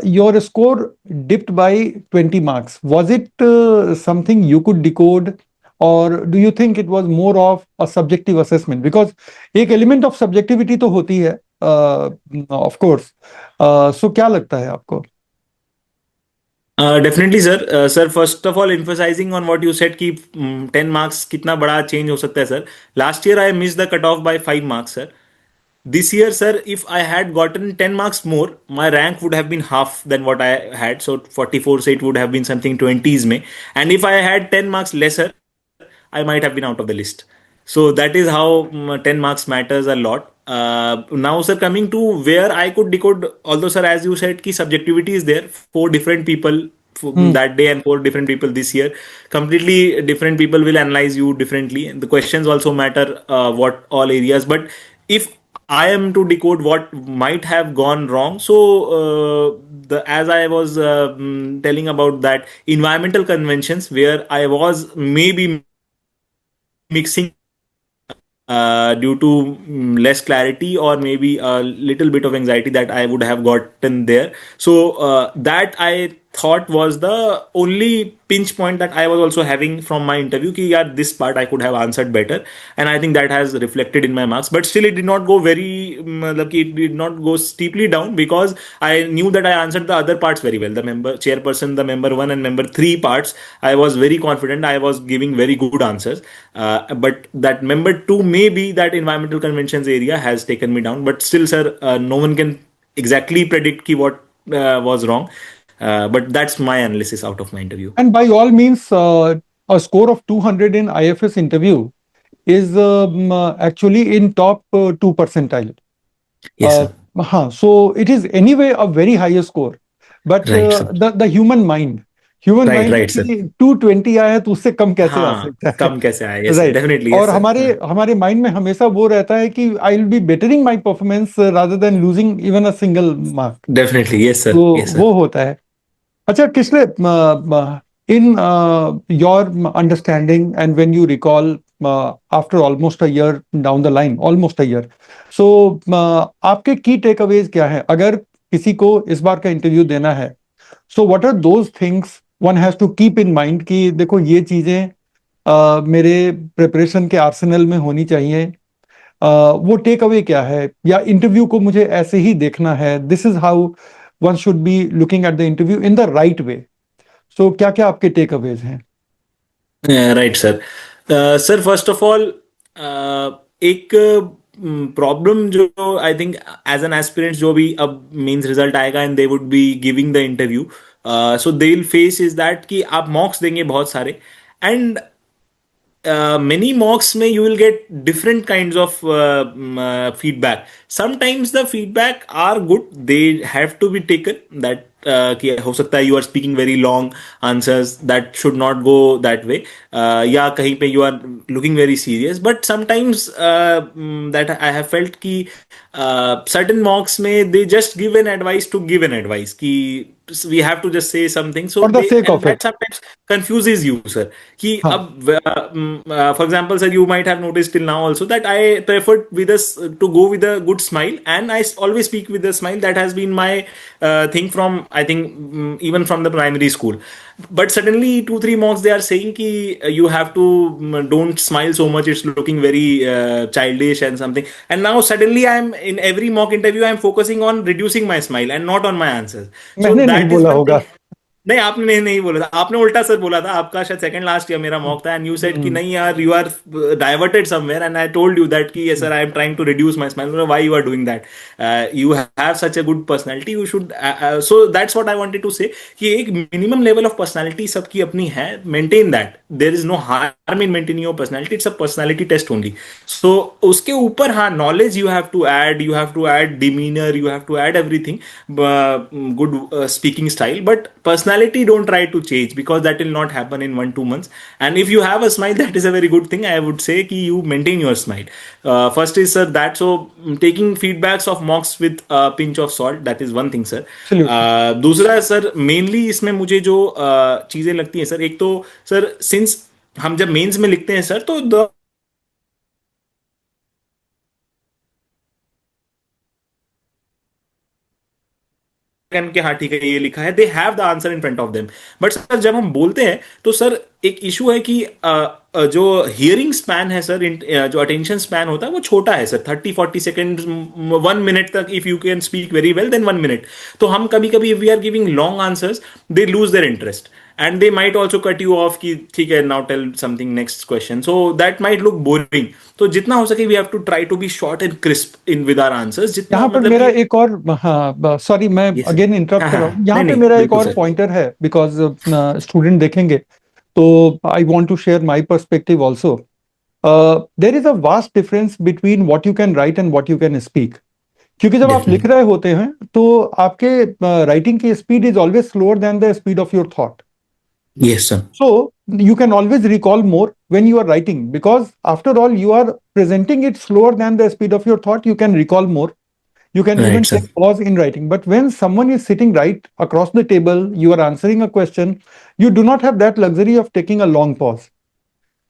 S1: your score dipped by 20 marks. Was it something you could decode, or do you think it was more of a subjective assessment? Because एक element of subjectivity तो होती है, of course. So क्या लगता है आपको?
S2: Definitely, sir. Sir, first of all, emphasizing on what you said कि 10 marks कितना बड़ा change हो सकता है, sir. Last year I missed the cutoff by 5 marks, sir. This year, sir, if I had gotten 10 marks more, my rank would have been half than what I had. So 44, so it would have been something 20s may. And if I had 10 marks lesser, I might have been out of the list. So that is how 10 marks matters a lot. Now, sir, coming to where I could decode, although, sir, as you said, ki subjectivity is there. Four different people
S1: Hmm.
S2: that day and four different people this year. Completely different people will analyze you differently. The questions also matter, what all areas. But if I am to decode what might have gone wrong, so the as I was telling about that environmental conventions where I was maybe mixing due to less clarity or maybe a little bit of anxiety that I would have gotten there. So that I thought was the only pinch point that I was also having from my interview. Ki, yeah, this part I could have answered better, and I think that has reflected in my marks. But still, it did not go very, it did not go steeply down because I knew that I answered the other parts very well. The member chairperson, the member one, and member three parts, I was very confident. I was giving very good answers. But that member two, maybe that environmental conventions area has taken me down. But still, sir, no one can exactly predict ki what was wrong. But that's my analysis out of my interview.
S1: And by all means, a score of 200 in IFS interview is actually in top 2 percentile.
S2: Yes, sir.
S1: So it is anyway a very high score. But
S2: Right, sir.
S1: the human
S2: Right,
S1: mind
S2: right, sir.
S1: की 220 आया है तो उससे कम कैसे आ
S2: हाँ,
S1: सकता है?
S2: कम कैसे आया? Yes, sir.
S1: राइट.
S2: Definitely,
S1: और
S2: yes, sir.
S1: हमारे
S2: हाँ.
S1: हमारे माइंड में हमेशा वो रहता है कि I will be bettering my performance rather than losing even a single mark.
S2: Definitely, yes, sir.
S1: तो
S2: Yes, sir.
S1: वो होता है. Acha, Kishle, in your understanding and when you recall after almost a year down the line, almost a year, so आपके key takeaways क्या हैं? अगर किसी को इस बार का इंटरव्यू देना है, so what are those things one has to keep in mind कि देखो ये चीजें मेरे प्रिपरेशन के आर्सेनल में होनी चाहिए. वो टेक अवे क्या है, या इंटरव्यू को मुझे ऐसे ही देखना है, this is how one should be looking at the interview in the right way. So क्या क्या आपके टेक अवेज हैं?
S2: Right sir. Sir, first of all एक प्रॉब्लम जो I think as an aspirant जो भी अब मेंस रिजल्ट आएगा and they would be giving the interview, so they will face is that कि आप मॉक्स देंगे बहुत सारे, एंड many mocks may you will get different kinds of feedback. Sometimes the feedback are good, they have to be taken, that कि हो सकता है you are speaking very long answers, that should not go that way, या कहीं पे you are looking very serious, but sometimes that I have felt कि certain mocks में they just give an advice to give an advice कि we have to just say something, so
S1: for the
S2: they,
S1: sake
S2: and
S1: of
S2: that
S1: it.
S2: sometimes confuses you, sir, कि
S1: हाँ,
S2: अब for example sir, you might have noticed till now also that I preferred with us to go with a good smile, and I always speak with a smile. That has been my thing from, I think, even from the primary school. But suddenly 2 3 mocks they are saying ki you have to don't smile so much, it's looking very childish and something, and now suddenly I'm in every mock interview I'm focusing on reducing my smile and not on my answers. So
S1: मैंने नहीं
S2: that is
S1: बोला
S2: one
S1: होगा।
S2: thing. नहीं, आपने नहीं बोला था, आपने उल्टा सर बोला था, आपका शायद सेकंड लास्ट या मेरा मॉक था, एंड यू सेड कि
S1: हम्म,
S2: नहीं यार, you are diverted somewhere, and I told you that कि sir I am trying to reduce my smile, why you are doing that, you have such a good personality, you should, so that's what I wanted to say कि एक minimum level of personality सबकी अपनी है, maintain that, there is no harm in maintaining your personality, it's a personality test only. So उसके ऊपर हाँ, knowledge you have to add demeanour, you have to add everything, good speaking style, but personality don't try to change, because that will not happen in 1 2 months. And if you have a smile, that is a very good thing. I would say ki you maintain your smile. First is sir that, so taking feedbacks of mocks with a pinch of salt, that is one thing sir.
S1: Absolutely.
S2: दूसरा sir, mainly इसमें मुझे जो चीजें लगती हैं sir, एक तो sir since हम जब मेंस में लिखते हैं सर, तो के हाँ ठीक है ये लिखा है, they have the answer in front of them. But sir जब हम बोलते हैं तो सर एक इशू है कि जो हियरिंग स्पैन है सर, जो अटेंशन स्पैन होता है वो छोटा है सर, 30 40 सेकेंड, 1 मिनट तक, if you can speak very well then 1 minute. तो हम कभी कभी we are giving long answers, they lose their interest, and they might also cut you off कि ठीक है now tell something next question, so that might look boring. तो जितना हो सके we have to try to be short and crisp in with our answers, जितना
S1: यहाँ पर
S2: मतलब
S1: मेरा
S2: कि.
S1: एक और, हाँ सॉरी मैं
S2: यस सर.
S1: अगेन इंटरप्ट
S2: हाँ
S1: कर
S2: हाँ
S1: रहा हूँ, यहाँ
S2: नहीं
S1: पे
S2: नहीं
S1: मेरा एक
S2: बिल्कुल
S1: और
S2: सर.
S1: पॉइंटर है, बिकॉज स्टूडेंट देखेंगे तो I want to share my perspective also. There is a vast difference between what you can write and what you can speak. क्योंकि जब आप लिख
S2: डेफिनेटली.
S1: रहे होते हैं तो आपके राइटिंग की speed is always slower then the speed of your thought.
S2: Yes, sir.
S1: So you can always recall more when you are writing, because after all you are presenting it slower than the speed of your thought. You can recall more. You can
S2: Right,
S1: even
S2: sir.
S1: take pause in writing. But when someone is sitting right across the table, you are answering a question, you do not have that luxury of taking a long pause.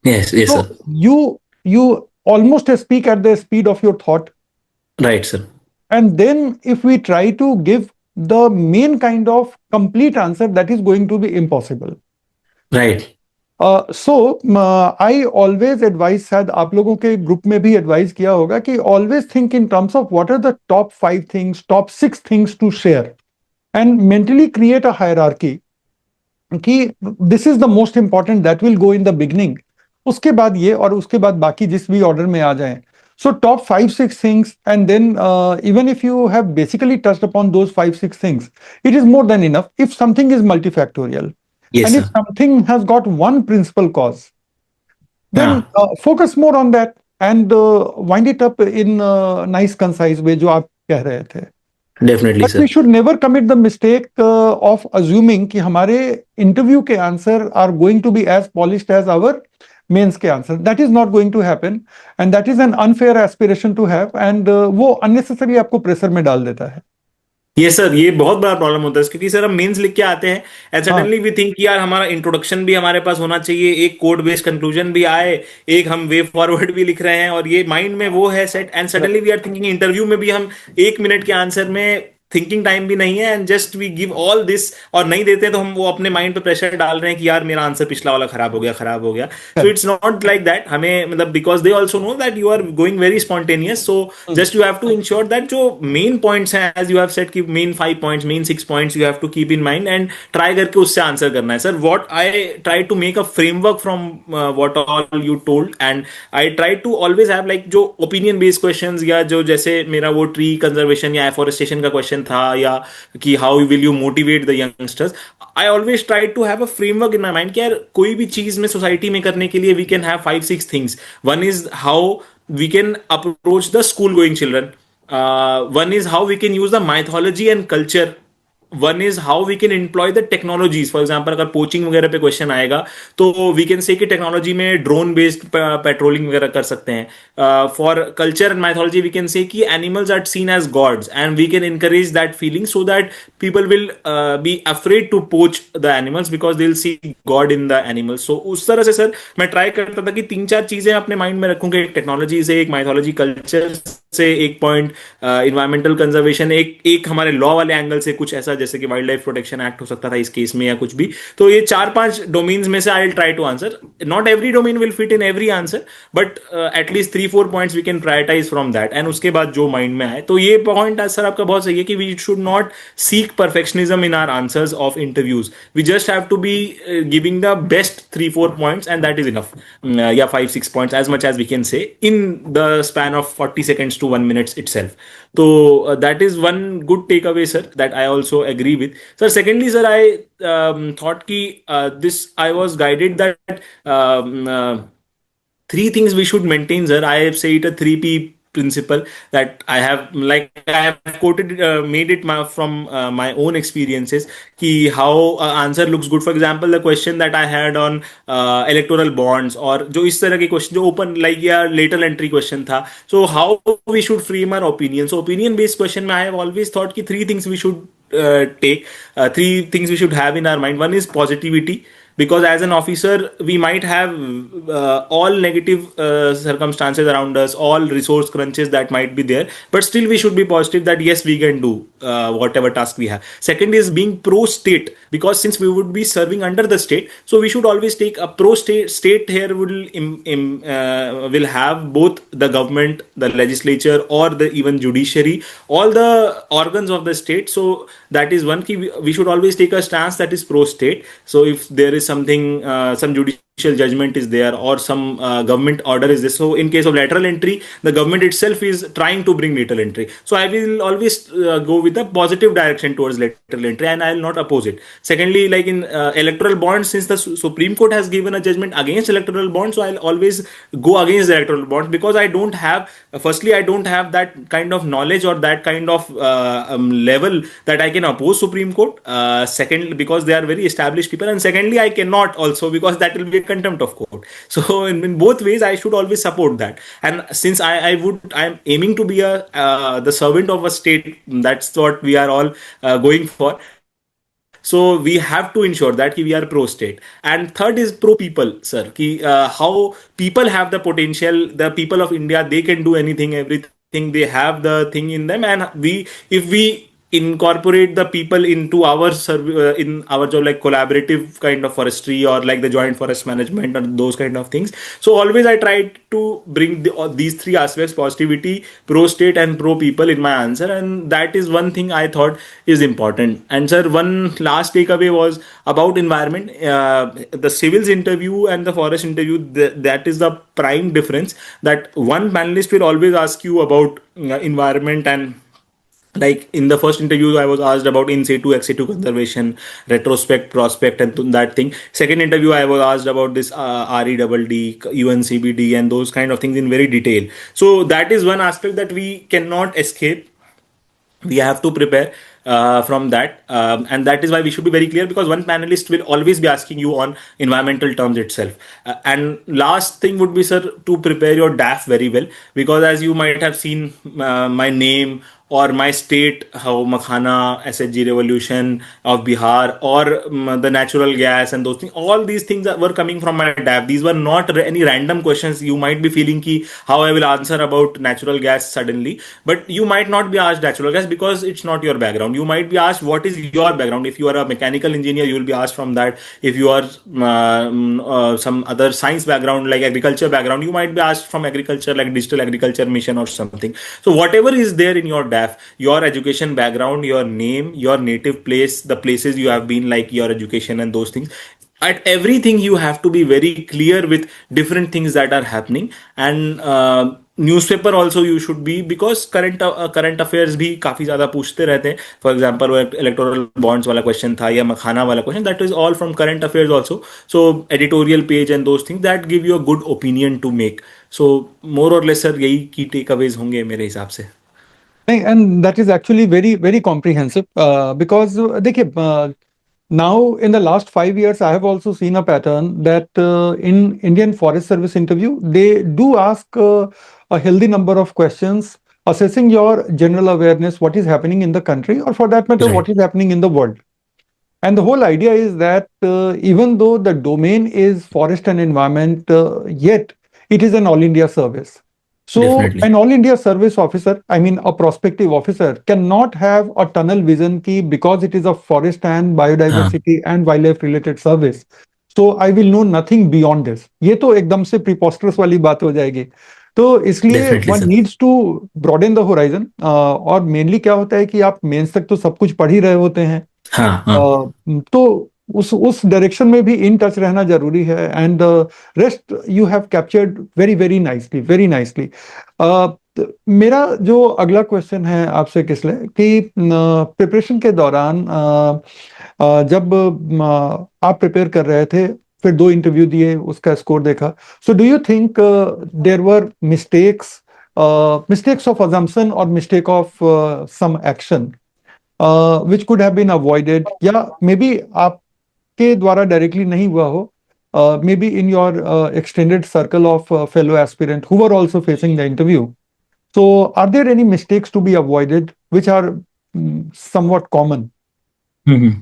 S2: Yes, yes, sir.
S1: So you almost speak at the speed of your thought.
S2: Right, sir.
S1: And then if we try to give the main kind of complete answer, that is going to be impossible.
S2: Right.
S1: So I always advise, शायद आप लोगों के group में भी advise किया होगा कि always think in terms of what are the top 5 things, top 6 things to share, and mentally create a hierarchy कि this is the most important, that will go in the beginning, उसके बाद ये, और उसके बाद बाकी जिस भी ऑर्डर में आ जाएं. So top 5 6 things, and then even if you have basically touched upon those 5 6 things, it is more than enough. If something is multifactorial,
S2: Yes,
S1: and if
S2: sir.
S1: something has got one principal cause, then
S2: हाँ,
S1: focus more on that and wind it up in nice concise way जो आप कह रहे थे.
S2: definitely,
S1: But we
S2: sir.
S1: should never commit the mistake of assuming कि हमारे interview के answer are going to be as polished as our mains के answer. That is not going to happen, and that is an unfair aspiration to have, and वो unnecessary आपको pressure में डाल देता है.
S2: ये सर ये बहुत बड़ा प्रॉब्लम होता है, क्योंकि सर हम मेंस लिख के आते हैं एंड
S1: हाँ,
S2: सडनली वी थिंक यार हमारा इंट्रोडक्शन भी हमारे पास होना चाहिए, एक कोड बेस्ड कंक्लूजन भी आए, एक हम वे फॉरवर्ड भी लिख रहे हैं, और ये माइंड में वो है set, and suddenly we are thinking interview में भी हम 1 मिनट के आंसर में थिंकिंग टाइम भी नहीं है, and just we give all this, और नहीं देते तो हम वो अपने माइंड पे प्रेशर डाल रहे हैं कि यार मेरा आंसर पिछला वाला खराब हो गया, खराब हो गया. So
S1: correct.
S2: It's not like that, हमें मतलब because they also know that you are going very spontaneous, so just you have to ensure that जो मेन पॉइंट्स हैं, एज यू हैव सेड कि main 5 points, main 6 points you have to keep in mind and try करके उससे answer करना है. Sir what I try to make a framework from what all you told, and I try to always have like जो opinion based questions, या जो जैसे मेरा वो ट्री कंजर्वेशन या एफोरेस्टेशन का क्वेश्चन था, या कि how will you motivate the youngsters, I always try to have a framework in my mind कि यार कोई भी चीज में सोसाइटी में करने के लिए we can have 5 6 things. One is how we can approach the school going children, one is how we can use the mythology and culture one is how we can employ the technologies. For example अगर poaching वगैरह पे question आएगा तो we can say कि technology में drone based patrolling वगैरह कर सकते हैं. For culture and mythology we can say कि animals are seen as gods and we can encourage that feeling so that people will be afraid to poach the animals because they'll see god in the animals. So उस तरह से sir मैं try करता था कि तीन चार चीजें अपने माइंड में रखूं कि एक टेक्नोलॉजी से, एक माइथोलॉजी कल्चर से, एक पॉइंट इन्वायरमेंटल कंजर्वेशन, एक एक हमारे लॉ वाले एंगल से कुछ ऐसा जैसे कि वाइल्ड लाइफ प्रोटेक्शन एक्ट हो सकता था इस केस में या कुछ भी. तो ये चार पांच डोमेन्स में से I will try to answer. Not every domain will fit in every answer but at least 3-4 points we can prioritise from that and उसके बाद जो माइंड में आए. तो ये पॉइंट सर आपका बहुत सही है कि we should not seek perfectionism in our answers of interviews. We just have to be giving the best 3-4 points and that is enough. Yeah, 5-6 points as much as we can say in the span of 40 seconds to 1 minute itself. So that is one good takeaway sir that I also agree with. Sir, secondly sir, I thought ki this I was guided that three things we should maintain sir. I have said a 3P principle that I have, like I have quoted, made it from my own experiences ki how answer looks good. For example, the question that I had on electoral bonds or जो इस तरह के question जो open like या lateral entry question था, so how we should frame our opinion. So opinion based question में I have always thought ki three things we should take, three things we should have in our mind. One is positivity, because as an officer we might have all negative circumstances around us, all resource crunches that might be there, but still we should be positive that yes we can do whatever task we have. Second is being pro state, because since we would be serving under the state, so we should always take a pro state here will have both the government, the legislature or the even judiciary, all the organs of the state. So that is one key. We should always take a stance that is pro state. So if there is something, some judicial judgment is there or some government order is there, so in case of lateral entry the government itself is trying to bring lateral entry, so I will always go with the positive direction towards lateral entry and I will not oppose it. Secondly, like in electoral bonds, since the Supreme Court has given a judgment against electoral bonds, so I'll always go against the electoral bonds, because I don't have, firstly I don't have that kind of knowledge or that kind of level that I can oppose Supreme Court. Secondly, because they are very established people, and secondly I cannot also, because that will be contempt of court. So in both ways I should always support that. And since I'm aiming to be the servant of a state, that's what we are all going for. So we have to ensure that we are pro state. And third is pro people sir, how people have the potential, the people of India, they can do anything, everything, they have the thing in them, and if we incorporate the people into our in our job, like collaborative kind of forestry or like the joint forest management or those kind of things. So always I try to bring these three aspects, positivity, pro state and pro people, in my answer, and that is one thing I thought is important. And sir, one last takeaway was about environment. The civils interview and the forest interview, that is the prime difference, that one panelist will always ask you about environment, and like in the first interview I was asked about in situ ex situ conservation, retrospect, prospect and that thing. Second interview I was asked about this REDD, UNCBD and those kind of things in very detail. So that is one aspect that we cannot escape. We have to prepare from that, and that is why we should be very clear, because one panelist will always be asking you on environmental terms itself. And last thing would be sir, to prepare your DAF very well, because as you might have seen my name or my state, how Makhana, SHG revolution of Bihar, or the natural gas and those things, all these things that were coming from my DAF. These were not any random questions. You might be feeling ki how I will answer about natural gas suddenly, but you might not be asked natural gas because it's not your background. You might be asked what is your background. If you are a mechanical engineer, you will be asked from that. If you are some other science background like agriculture background, you might be asked from agriculture, like digital agriculture mission or something. So whatever is there in your DAF, your education background, your name, your native place, the places you have been, like your education and those things, at everything you have to be very clear with different things that are happening. And newspaper also you should be, because current affairs भी काफी ज्यादा पूछते रहते हैं. For example वो electoral bonds वाला question था या मखाना वाला question, that is all from current affairs also. So editorial page and those things that give you a good opinion to make. So more और लेस सर यही की take Awez होंगे मेरे हिसाब से.
S1: And that is actually very, very comprehensive because देखिए, now in the last 5 years, I have also seen a pattern that in Indian Forest Service interview, they do ask a healthy number of questions, assessing your general awareness, what is happening in the country, or for that matter, what
S2: Right.
S1: is happening in the world. And the whole idea is that even though the domain is forest and environment, yet it is an all India service. So, an
S2: Definitely.
S1: all India service officer, I mean, a prospective officer, cannot have a tunnel vision ki because it is a forest and
S2: हाँ.
S1: biodiversity and wildlife related service. So, I will know nothing beyond this. ये तो एकदम से preposterous वाली बात हो जाएगी. तो इसलिए
S2: Definitely,
S1: one
S2: sir.
S1: needs to broaden the horizon. और मेनली क्या होता है कि आप मेंस तक तो सब कुछ पढ़ ही रहे होते हैं.
S2: हाँ, हाँ.
S1: तो उस डायरेक्शन में भी इन टच रहना जरूरी है. And rest you have captured very very nicely, very nicely. मेरा जो अगला क्वेश्चन है आपसे किसले कि प्रिपरेशन के दौरान जब आप प्रिपेयर कर रहे थे, फिर 2 इंटरव्यू दिए, उसका स्कोर देखा. So do you think there were mistakes, mistakes of assumption और mistake of some action which could have been avoided, या मे बी आपके द्वारा डायरेक्टली नहीं हुआ हो, may be in your extended circle of fellow aspirant who were also facing the interview. So are there any mistakes to be avoided which are somewhat common?
S2: Hmm.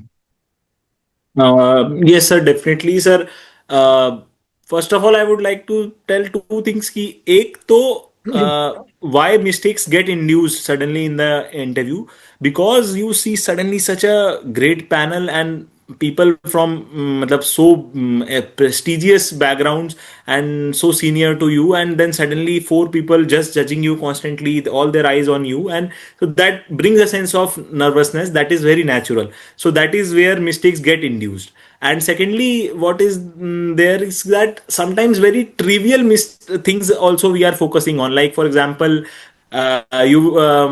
S2: Yes, sir, definitely, sir. Uh, First of all, I would like to tell two things. कि एक तो why mistakes get induced suddenly in the interview, because you see suddenly such a great panel and people from मतलब so prestigious backgrounds and so senior to you, and then suddenly four people just judging you constantly, all their eyes on you, and so that brings a sense of nervousness that is very natural. So that is where mistakes get induced. And secondly, what is there is that sometimes very trivial things also we are focusing on, like for example, you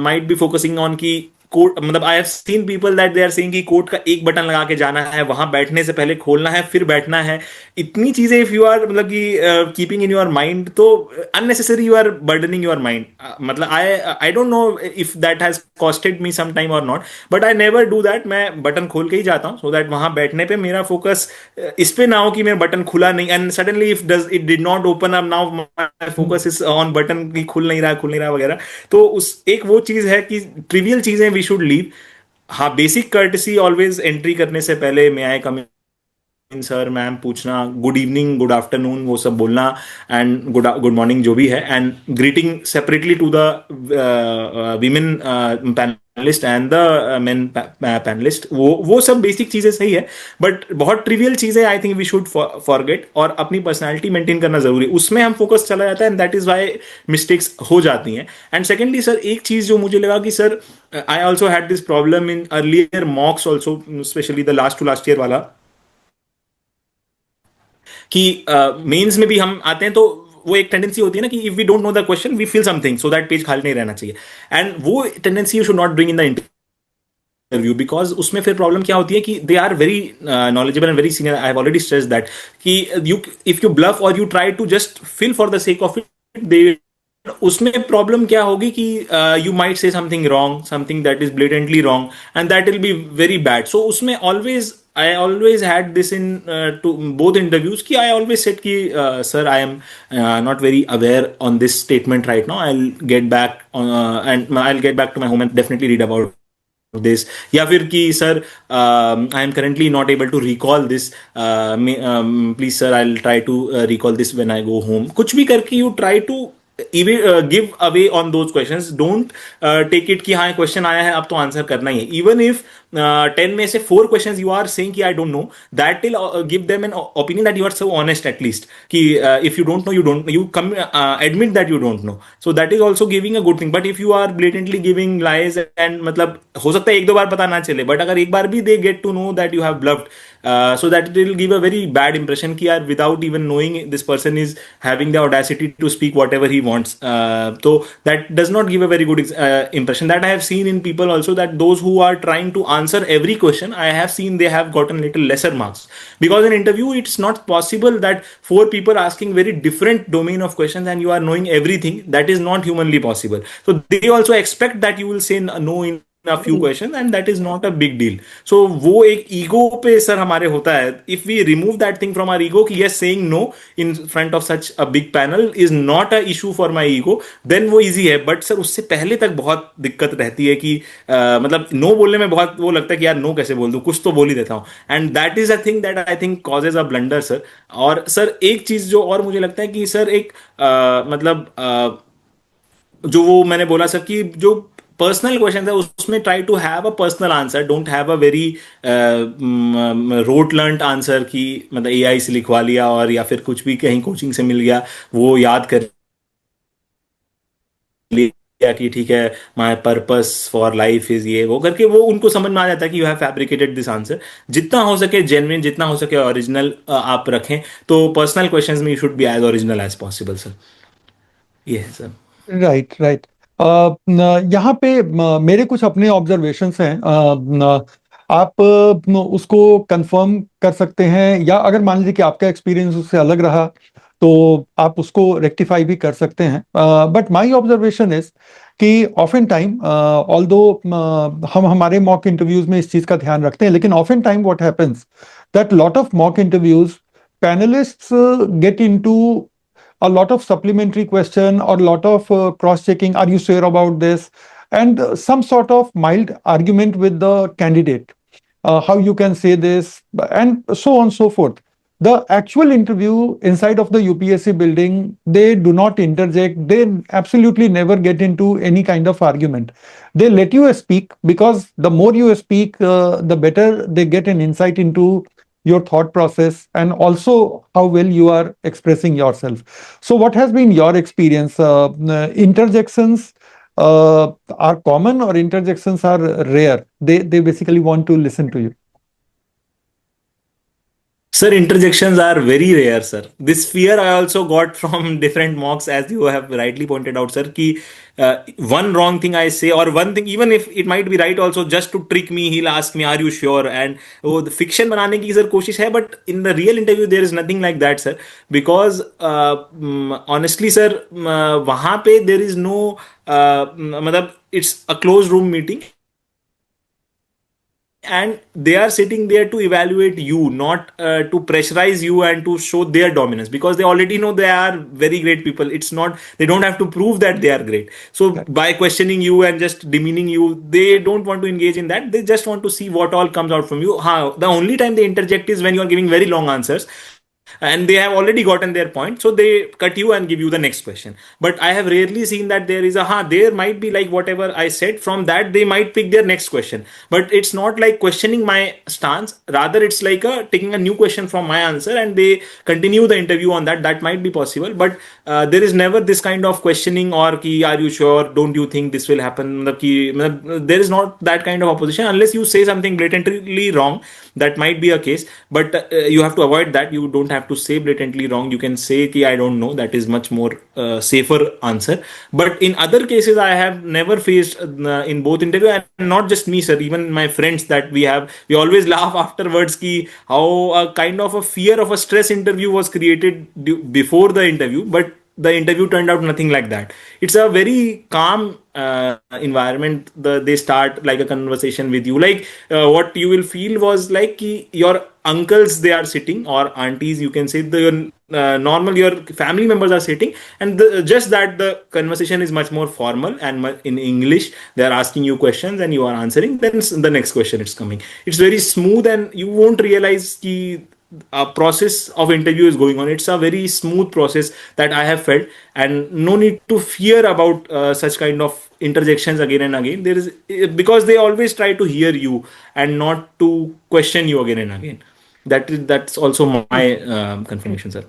S2: might be focusing on कि coat मतलब I have seen people that they are saying कि coat का एक button लगा के जाना है, वहां बैठने से पहले खोलना है, फिर बैठना है. इतनी चीजें इफ यू आर मतलब कि कीपिंग इन योर माइंड, तो unnecessary you are burdening your mind. मतलब I don't know if that has costed me some time और not, but I never do that. मैं बटन खोल के ही जाता हूँ सो दैट वहां बैठने पे मेरा फोकस इस पे ना हो कि मेरा बटन खुला नहीं, and suddenly if does it did not open up, now my focus is on button की खुल नहीं रहा वगैरह. तो उस एक वो चीज है कि ट्रिवियल चीजें वी शुड लीव. हाँ, बेसिक कर्टसी ऑलवेज एंट्री करने से पहले may I come in sir ma'am पूछना, गुड इवनिंग गुड आफ्टरनून वो सब बोलना, एंड गुड मॉर्निंग जो भी है, and greeting separately to the women panellist and the men panellist. वो सब बेसिक चीजें सही है, बट बहुत ट्रिवियल चीजें I think we should forget, और अपनी पर्सनैलिटी मेंटेन करना जरूरी है, उसमें हम फोकस चला जाता है, and that is why mistakes हो जाती हैं. एंड सेकेंडली सर, एक चीज जो मुझे लगा कि sir I also had this problem in earlier mocks also, specially the last to last year वाला, कि मेंस में भी हम आते हैं तो वो एक टेंडेंसी होती है ना कि if we don't know the question we feel something, so that page खाली नहीं रहना चाहिए. एंड वो tendency you should not bring in the interview, because उसमें फिर प्रॉब्लम क्या होती है कि they are very knowledgeable and very senior. I have already stress that कि यू इफ यू ब्लफ और you try to just fill for the sake of it, they उसमें problem क्या होगी कि you might say something wrong, something that is blatantly wrong, and that will be very bad. So उसमें always I always had this in to both interviews कि I always said कि sir I am not very aware on this statement right now. I'll get back and I'll get back to my home and definitely read about this. या फिर कि sir I am currently not able to recall this. Please sir I'll try to recall this when I go home. कुछ भी करके you try to even give away on those questions. Don't take it कि हाँ question आया है अब तो answer करना ही है. Even if 10 में से 4 questions you are saying कि I don't know, that will give them an opinion that you are so honest at least कि if you don't know you don't, you come admit that you don't know. So that is also giving a good thing. But if you are blatantly giving lies and मतलब हो सकता है एक दो बार पता ना चले, but अगर एक बार भी they get to know that you have bluffed, so that it will give a very bad impression कि यार without even knowing this person is having the audacity to speak whatever he wants. So that does not give a very good impression. That I have seen in people also, that those who are trying to answer every question, I have seen they have gotten little lesser marks, because in interview it's not possible that four people asking very different domain of questions and you are knowing everything. That is not humanly possible. So they also expect that you will say no in a few questions, and that is not a big deal. So वो एक ego पे sir हमारे होता है. If we remove that thing from our ego कि yes, saying no in front of such a big panel is not a issue for my ego, then वो easy है. But sir उससे पहले तक बहुत दिक्कत रहती है कि मतलब no बोलने में बहुत वो लगता है कि यार no कैसे बोल दूं, कुछ तो बोल ही देता हूँ. And that is a thing that I think causes a blunder sir. और सर एक चीज जो और मुझे लगता है कि सर एक मतलब जो वो मैंने बोला सर कि जो पर्सनल क्वेश्चन है उसमें try to have a personal answer, don't have a very rote learned answer की मतलब एआई से लिखवा लिया और या फिर कुछ भी कहीं कोचिंग से मिल गया वो याद कर लिया कि ठीक है my purpose for life is ये वो करके वो उनको समझ में आ जाता है कि you have fabricated this answer. जितना हो सके जेन्युइन, जितना हो सके ओरिजिनल आप रखें. तो पर्सनल क्वेश्चंस में you should be as original as possible sir. ये है सर.
S1: Right right. यहाँ पे मेरे कुछ अपने ऑब्जर्वेशंस हैं. आप उसको कंफर्म कर सकते हैं, या अगर मान लीजिए कि आपका एक्सपीरियंस उससे अलग रहा तो आप उसको रेक्टिफाई भी कर सकते हैं. बट माय ऑब्जर्वेशन इज कि ऑफन टाइम, ऑल्दो हम हमारे मॉक इंटरव्यूज में इस चीज का ध्यान रखते हैं, लेकिन often time what happens that lot of mock interviews panelists get into a lot of supplementary question or lot of cross checking, are you sure about this, and some sort of mild argument with the candidate, how you can say this, and so on so forth. The actual interview inside of the UPSC building, they do not interject, they absolutely never get into any kind of argument. They let you speak, because the more you speak, the better they get an insight into your thought process and also how well you are expressing yourself. So what has been your experience? Interjections are common or interjections are rare? They basically want to listen to you.
S2: Sir, interjections are very rare, sir. This fear I also got from different mocks, as you have rightly pointed out, sir. Ki one wrong thing I say, or one thing, even if it might be right, also just to trick me, he'll ask me, "Are you sure?" And वो the fiction बनाने की sir कोशिश है, but in the real interview there is nothing like that, sir. Because honestly, sir, वहाँ पे there is no मतलब it's a closed room meeting. And they are sitting there to evaluate you, not to pressurize you and to show their dominance, because they already know they are very great people. It's not, they don't have to prove that they are great. So by questioning you and just demeaning you, they don't want to engage in that. They just want to see what all comes out from you. The only time they interject is when you are giving very long answers and they have already gotten their point, so they cut you and give you the next question. But I have rarely seen that there is there might be like whatever I said, from that they might pick their next question, but it's not like questioning my stance, rather it's like taking a new question from my answer and they continue the interview on that. That might be possible, but there is never this kind of questioning or ki, are you sure, don't you think this will happen, there is not that kind of opposition unless you say something blatantly wrong. That might be a case, but you have to avoid that. You don't have to say blatantly wrong. You can say ki I don't know. That is much more safer answer. But in other cases I have never faced in both interview, and not just me, sir, even my friends that we always laugh afterwards ki how a kind of a fear of a stress interview was created before the interview, but the interview turned out nothing like that. It's a very calm environment. They start like a conversation with you. Like what you will feel was like ki your uncles, they are sitting, or aunties, you can say, the normal your family members are sitting, and just that the conversation is much more formal and in English. They are asking you questions and you are answering. Then the next question is coming. It's very smooth and you won't realize ki a process of interview is going on. It's a very smooth process that I have felt, and no need to fear about such kind of interjections again and again. There is, because they always try to hear you and not to question you again and again. That's also my confirmation, sir.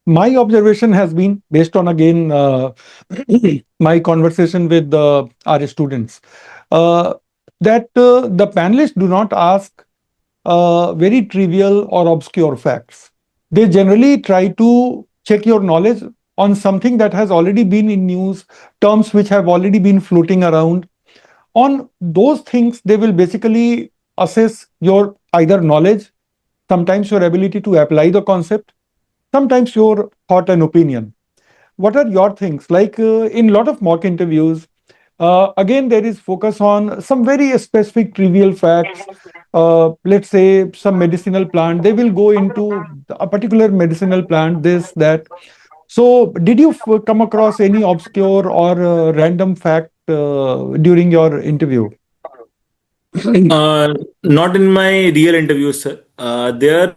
S1: My observation has been based on, again, my conversation with our students, that the panelists do not ask very trivial or obscure facts. They generally try to check your knowledge on something that has already been in news, terms which have already been floating around. On those things, they will basically assess your either knowledge, sometimes your ability to apply the concept, sometimes your thought and opinion. What are your things? Like in a lot of mock interviews, again, there is focus on some very specific trivial facts. Let's say some medicinal plant, they will go into a particular medicinal plant, this, that. So, did you come across any obscure or random fact during your interview?
S2: Not in my real interviews, sir. There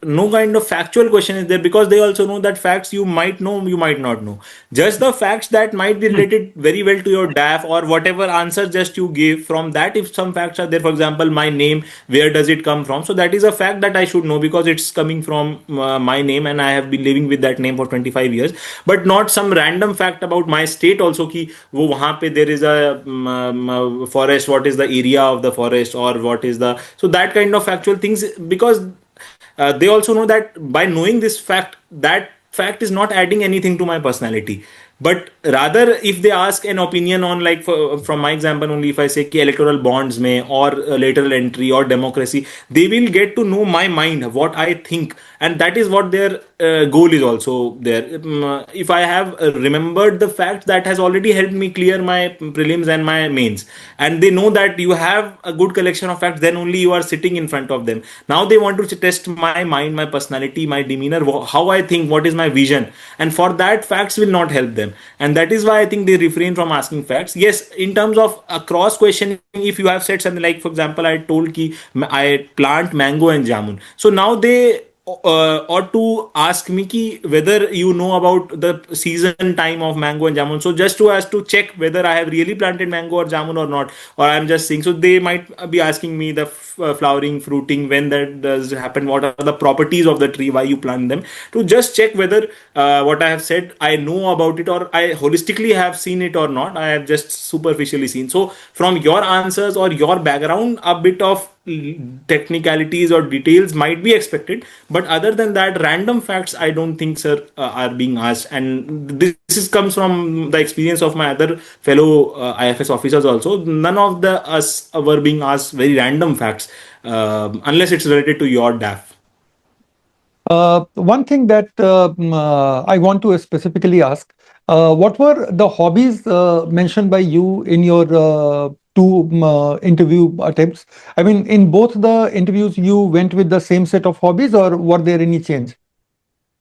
S2: no kind of factual question is there because they also know that facts you might not know. Just the facts that might be related very well to your DAF or whatever answer just you gave from that. If some facts are there, for example, my name, where does it come from? So that is a fact that I should know because it's coming from my name and I have been living with that name for 25 years. But not some random fact about my state also कि वो वहाँ पे there is a forest, what is the area of the forest or what is the, so that kind of factual things because they also know that by knowing this fact, that fact is not adding anything to my personality. But rather, if they ask an opinion on, like from my example only, if I say कि electoral bonds may or lateral entry or democracy, they will get to know my mind, what I think, and that is what their goal is also there. If I have remembered the fact, that has already helped me clear my prelims and my mains, and they know that you have a good collection of facts, then only you are sitting in front of them. Now they want to test my mind, my personality, my demeanor, how I think, what is my vision, and for that facts will not help them, and that is why I think they refrain from asking facts. Yes, in terms of a cross questioning, if you have said something like, for example, I told ki I plant mango and jamun, so now they or to ask me ki whether you know about the season time of mango and jamun. So just to as to check whether I have really planted mango or jamun or not, or I'm just saying. So they might be asking me the flowering, fruiting, when that does happen, what are the properties of the tree, why you plant them, to just check whether what I have said I know about it or I holistically have seen it or not. I have just superficially seen. So from your answers or your background, a bit of technicalities or details might be expected, but other than that, random facts I don't think, sir, are being asked. And this comes from the experience of my other fellow IFS officers also. None of the us were being asked very random facts unless it's related to your DAF.
S1: One thing that I want to specifically ask, what were the hobbies mentioned by you in your two interview attempts? I mean, in both the interviews, you went with the same set of hobbies, or were there any change?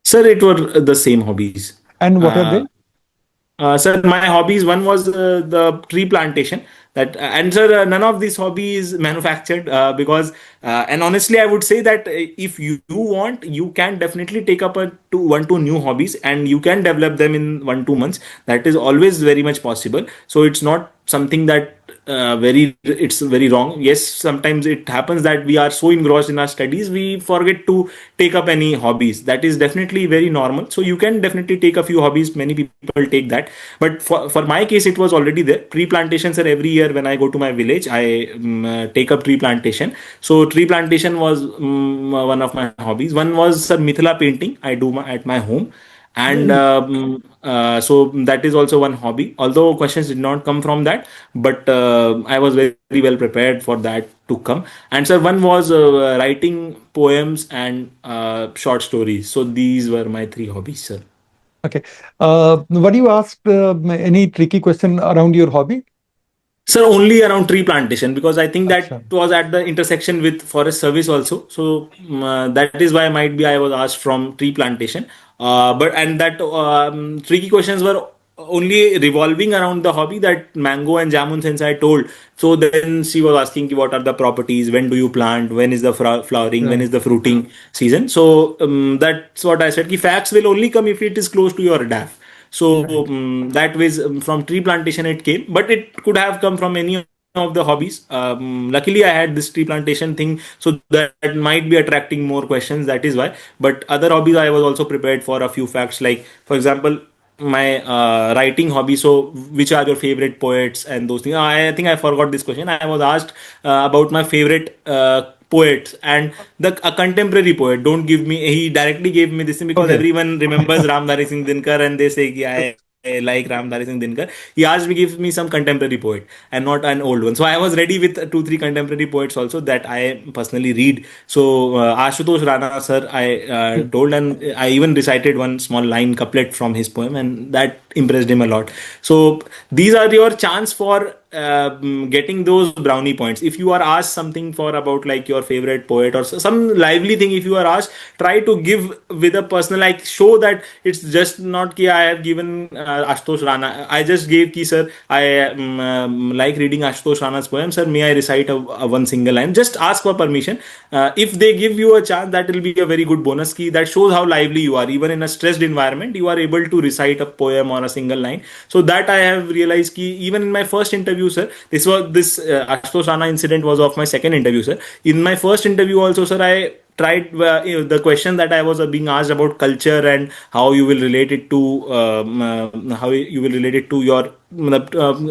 S2: Sir, it were the same hobbies.
S1: And what are
S2: uh,
S1: they?
S2: Sir, my hobbies, one was the tree plantation. That and sir, none of these hobbies manufactured because and honestly, I would say that if you want, you can definitely take up a two new hobbies and you can develop them in 1 2 months. That is always very much possible. So it's not something that it's very wrong. Yes, sometimes it happens that we are so engrossed in our studies we forget to take up any hobbies. That is definitely very normal. So you can definitely take a few hobbies. Many people take that, but for my case, it was already there. Tree plantations are every year when I go to my village, I take up tree plantation. So tree plantation was one of my hobbies. One was mithila painting I do at my home, and so that is also one hobby, although questions did not come from that, but I was very well prepared for that to come. And sir, one was writing poems and short stories. So these were my three hobbies, sir.
S1: Okay. What do you ask? Any tricky question around your hobby?
S2: Sir, only around tree plantation because I think that
S1: Acha.
S2: was at the intersection with forest service also. So that is why might be I was asked from tree plantation. But and that tricky questions were only revolving around the hobby, that mango and jamun, since I told. So then she was asking ki what are the properties, when do you plant, when is the flowering, when
S1: Right.
S2: is the fruiting season. So that's what I said. Ki facts will only come if it is close to your DAF. So
S1: Right.
S2: that was from tree plantation it came, but it could have come from any of the hobbies. Luckily, I had this tree plantation thing, so that might be attracting more questions. That is why. But other hobbies, I was also prepared for a few facts. Like, for example, my writing hobby. So, which are your favorite poets and those things? I think I forgot this question. I was asked about my favorite poets and a contemporary poet. Don't give me. He directly gave me this thing because
S1: Okay.
S2: everyone remembers Ramdhari Singh Dinkar and they say ki I like Ramdhari Singh Dinkar. He asked me give me some contemporary poet and not an old one. So I was ready with two three contemporary poets also that I personally read. So Ashutosh Rana sir, I told, and I even recited one small line couplet from his poem, and that impressed him a lot. So these are your chance for getting those brownie points. If you are asked something for about like your favorite poet or some lively thing, if you are asked, try to give with a personal, like show that it's just not ki I have given Ashutosh Rana. I just gave ki sir I like reading Ashutosh Rana's poem. Sir, may I recite a one single line? Just ask for permission. If they give you a chance, that will be a very good bonus key. That shows how lively you are. Even in a stressed environment, you are able to recite a poem or a single line. So that I have realized ki even in my first interview, sir, this Ashutosh Rana incident was of my second interview, sir. In my first interview also, sir, I tried the question that I was being asked about culture and how you will relate it to how you will relate it to your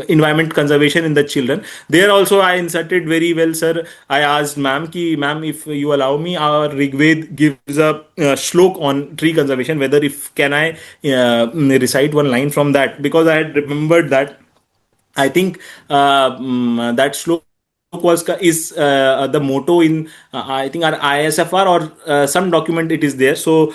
S2: environment conservation in the children. There also I inserted very well, sir. I asked ma'am ki ma'am, if you allow me, our Rigved gives a shlok on tree conservation, whether if can I recite one line from that, because I had remembered that I think that slok was is the motto in I think our ISFR or some document it is there. So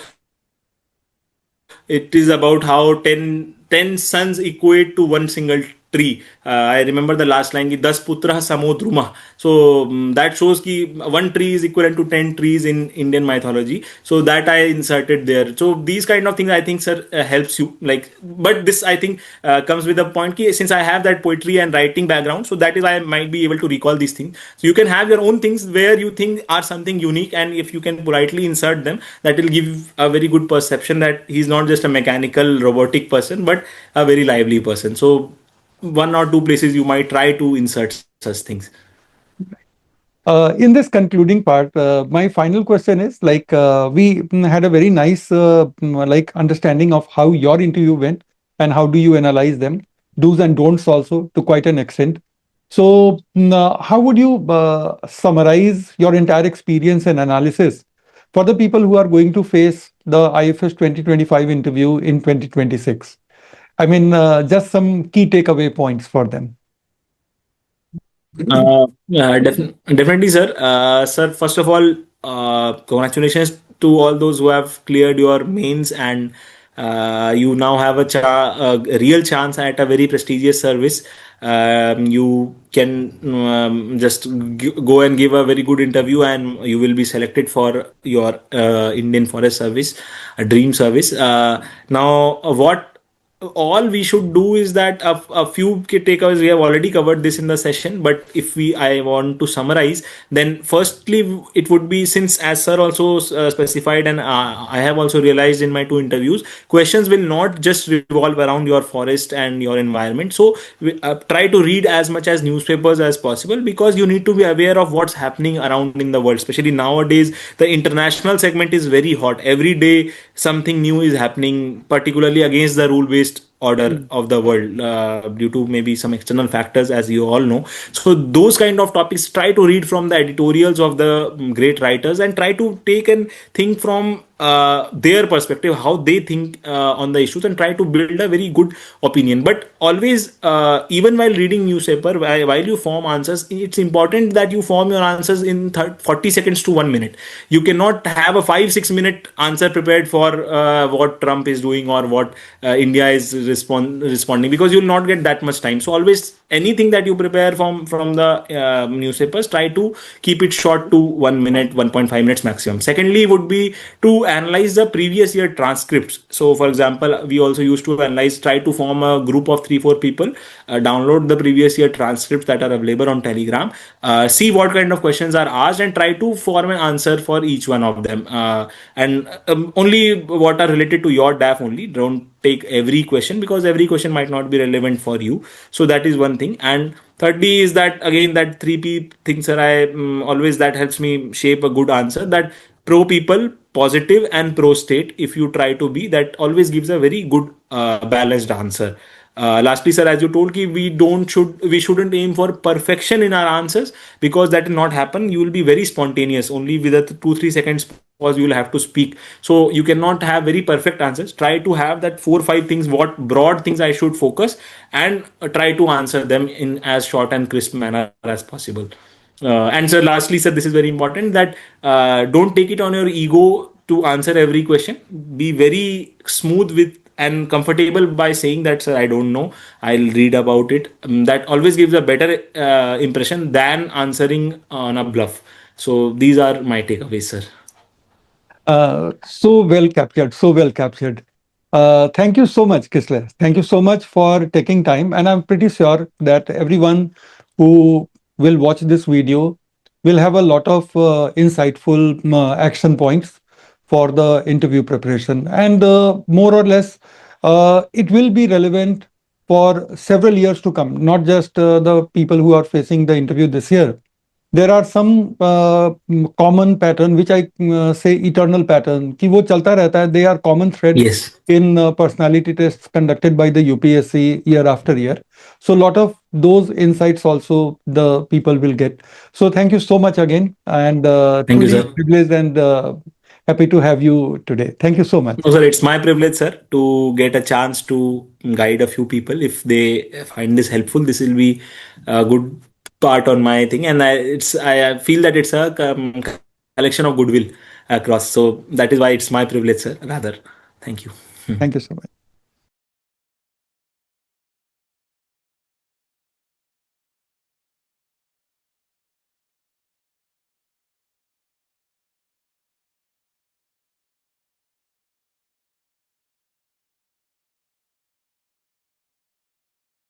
S2: it is about how ten sons equate to one single tree. I remember the last line ki das putra samodruma. So that shows ki one tree is equivalent to 10 trees in Indian mythology. So that I inserted there. So these kind of things I think, sir, helps you, like, but this I think comes with a point ki since I have that poetry and writing background, so that is I might be able to recall these things. So you can have your own things where you think are something unique, and if you can politely insert them, that will give a very good perception that he's not just a mechanical robotic person but a very lively person. So one or two places you might try to insert such things.
S1: In this concluding part, my final question is like we had a very nice like understanding of how your interview went and how do you analyze them, do's and don'ts also to quite an extent. So, how would you summarize your entire experience and analysis for the people who are going to face the IFS 2025 interview in 2026? I mean, just some key takeaway points for them.
S2: Definitely, sir. Sir, first of all, congratulations to all those who have cleared your mains, and you now have a real chance at a very prestigious service. You can just go and give a very good interview, and you will be selected for your Indian Forest Service, a dream service. Now, what all we should do is that a few key takeaways we have already covered this in the session, but if we I want to summarize, then firstly it would be, since as sir also specified, and I have also realized in my two interviews, questions will not just revolve around your forest and your environment. So try to read as much as newspapers as possible, because you need to be aware of what's happening around in the world. Especially nowadays, the international segment is very hot. Every day something new is happening, particularly against the rule based order of the world, due to maybe some external factors, as you all know. So those kind of topics, try to read from the editorials of the great writers, and try to take and think from their perspective, how they think on the issues, and try to build a very good opinion. But always, even while reading newspaper, while you form answers, it's important that you form your answers in 40 seconds to 1 minute. You cannot have a 5-6 minute answer prepared for what Trump is doing or what India is responding, because you will not get that much time. So always, anything that you prepare from the newspapers, try to keep it short to 1 minute, 1.5 minutes maximum. Secondly would be to analyze the previous year transcripts. So for example, we also used to analyze, try to form a group of 3-4 people, download the previous year transcripts that are available on Telegram, see what kind of questions are asked, and try to form an answer for each one of them, and only what are related to your DAF only. Don't take every question, because every question might not be relevant for you. So that is one thing. And thirdly is that, again, that 3P thing, sir, I always, that helps me shape a good answer, that pro people, positive, and pro state. If you try to be, that always gives a very good balanced answer. Lastly, sir, as you told, ki we shouldn't aim for perfection in our answers, because that will not happen. You will be very spontaneous. Only with a 2-3 seconds pause you will have to speak. So you cannot have very perfect answers. Try to have that 4 or 5 things, what broad things I should focus, and try to answer them in as short and crisp manner as possible. And sir, lastly, sir, this is very important, that don't take it on your ego to answer every question. Be very smooth with and comfortable by saying that, sir, I don't know, I'll read about it. That always gives a better impression than answering on a bluff. So these are my takeaways, sir.
S1: So well captured, so well captured. Thank you so much, Kishlay. Thank you so much for taking time. And I'm pretty sure that everyone who will watch this video will have a lot of insightful action points for the interview preparation. And more or less, it will be relevant for several years to come, not just the people who are facing the interview this year. There are some common pattern which I say eternal pattern कि वो चलता रहता है. They are common threads
S2: Yes.
S1: in personality tests conducted by the UPSC year after year. So a lot of those insights also the people will get. So thank you so much again, and
S2: Thank you,
S1: truly
S2: sir.
S1: privileged and happy to have you today. Thank you so much.
S2: No, sir, it's my privilege, sir, to get a chance to guide a few people. If they find this helpful, this will be a good part on my thing, and I feel that it's a collection of goodwill across. So that is why it's my privilege, sir. Rather, thank you.
S1: Thank you so much.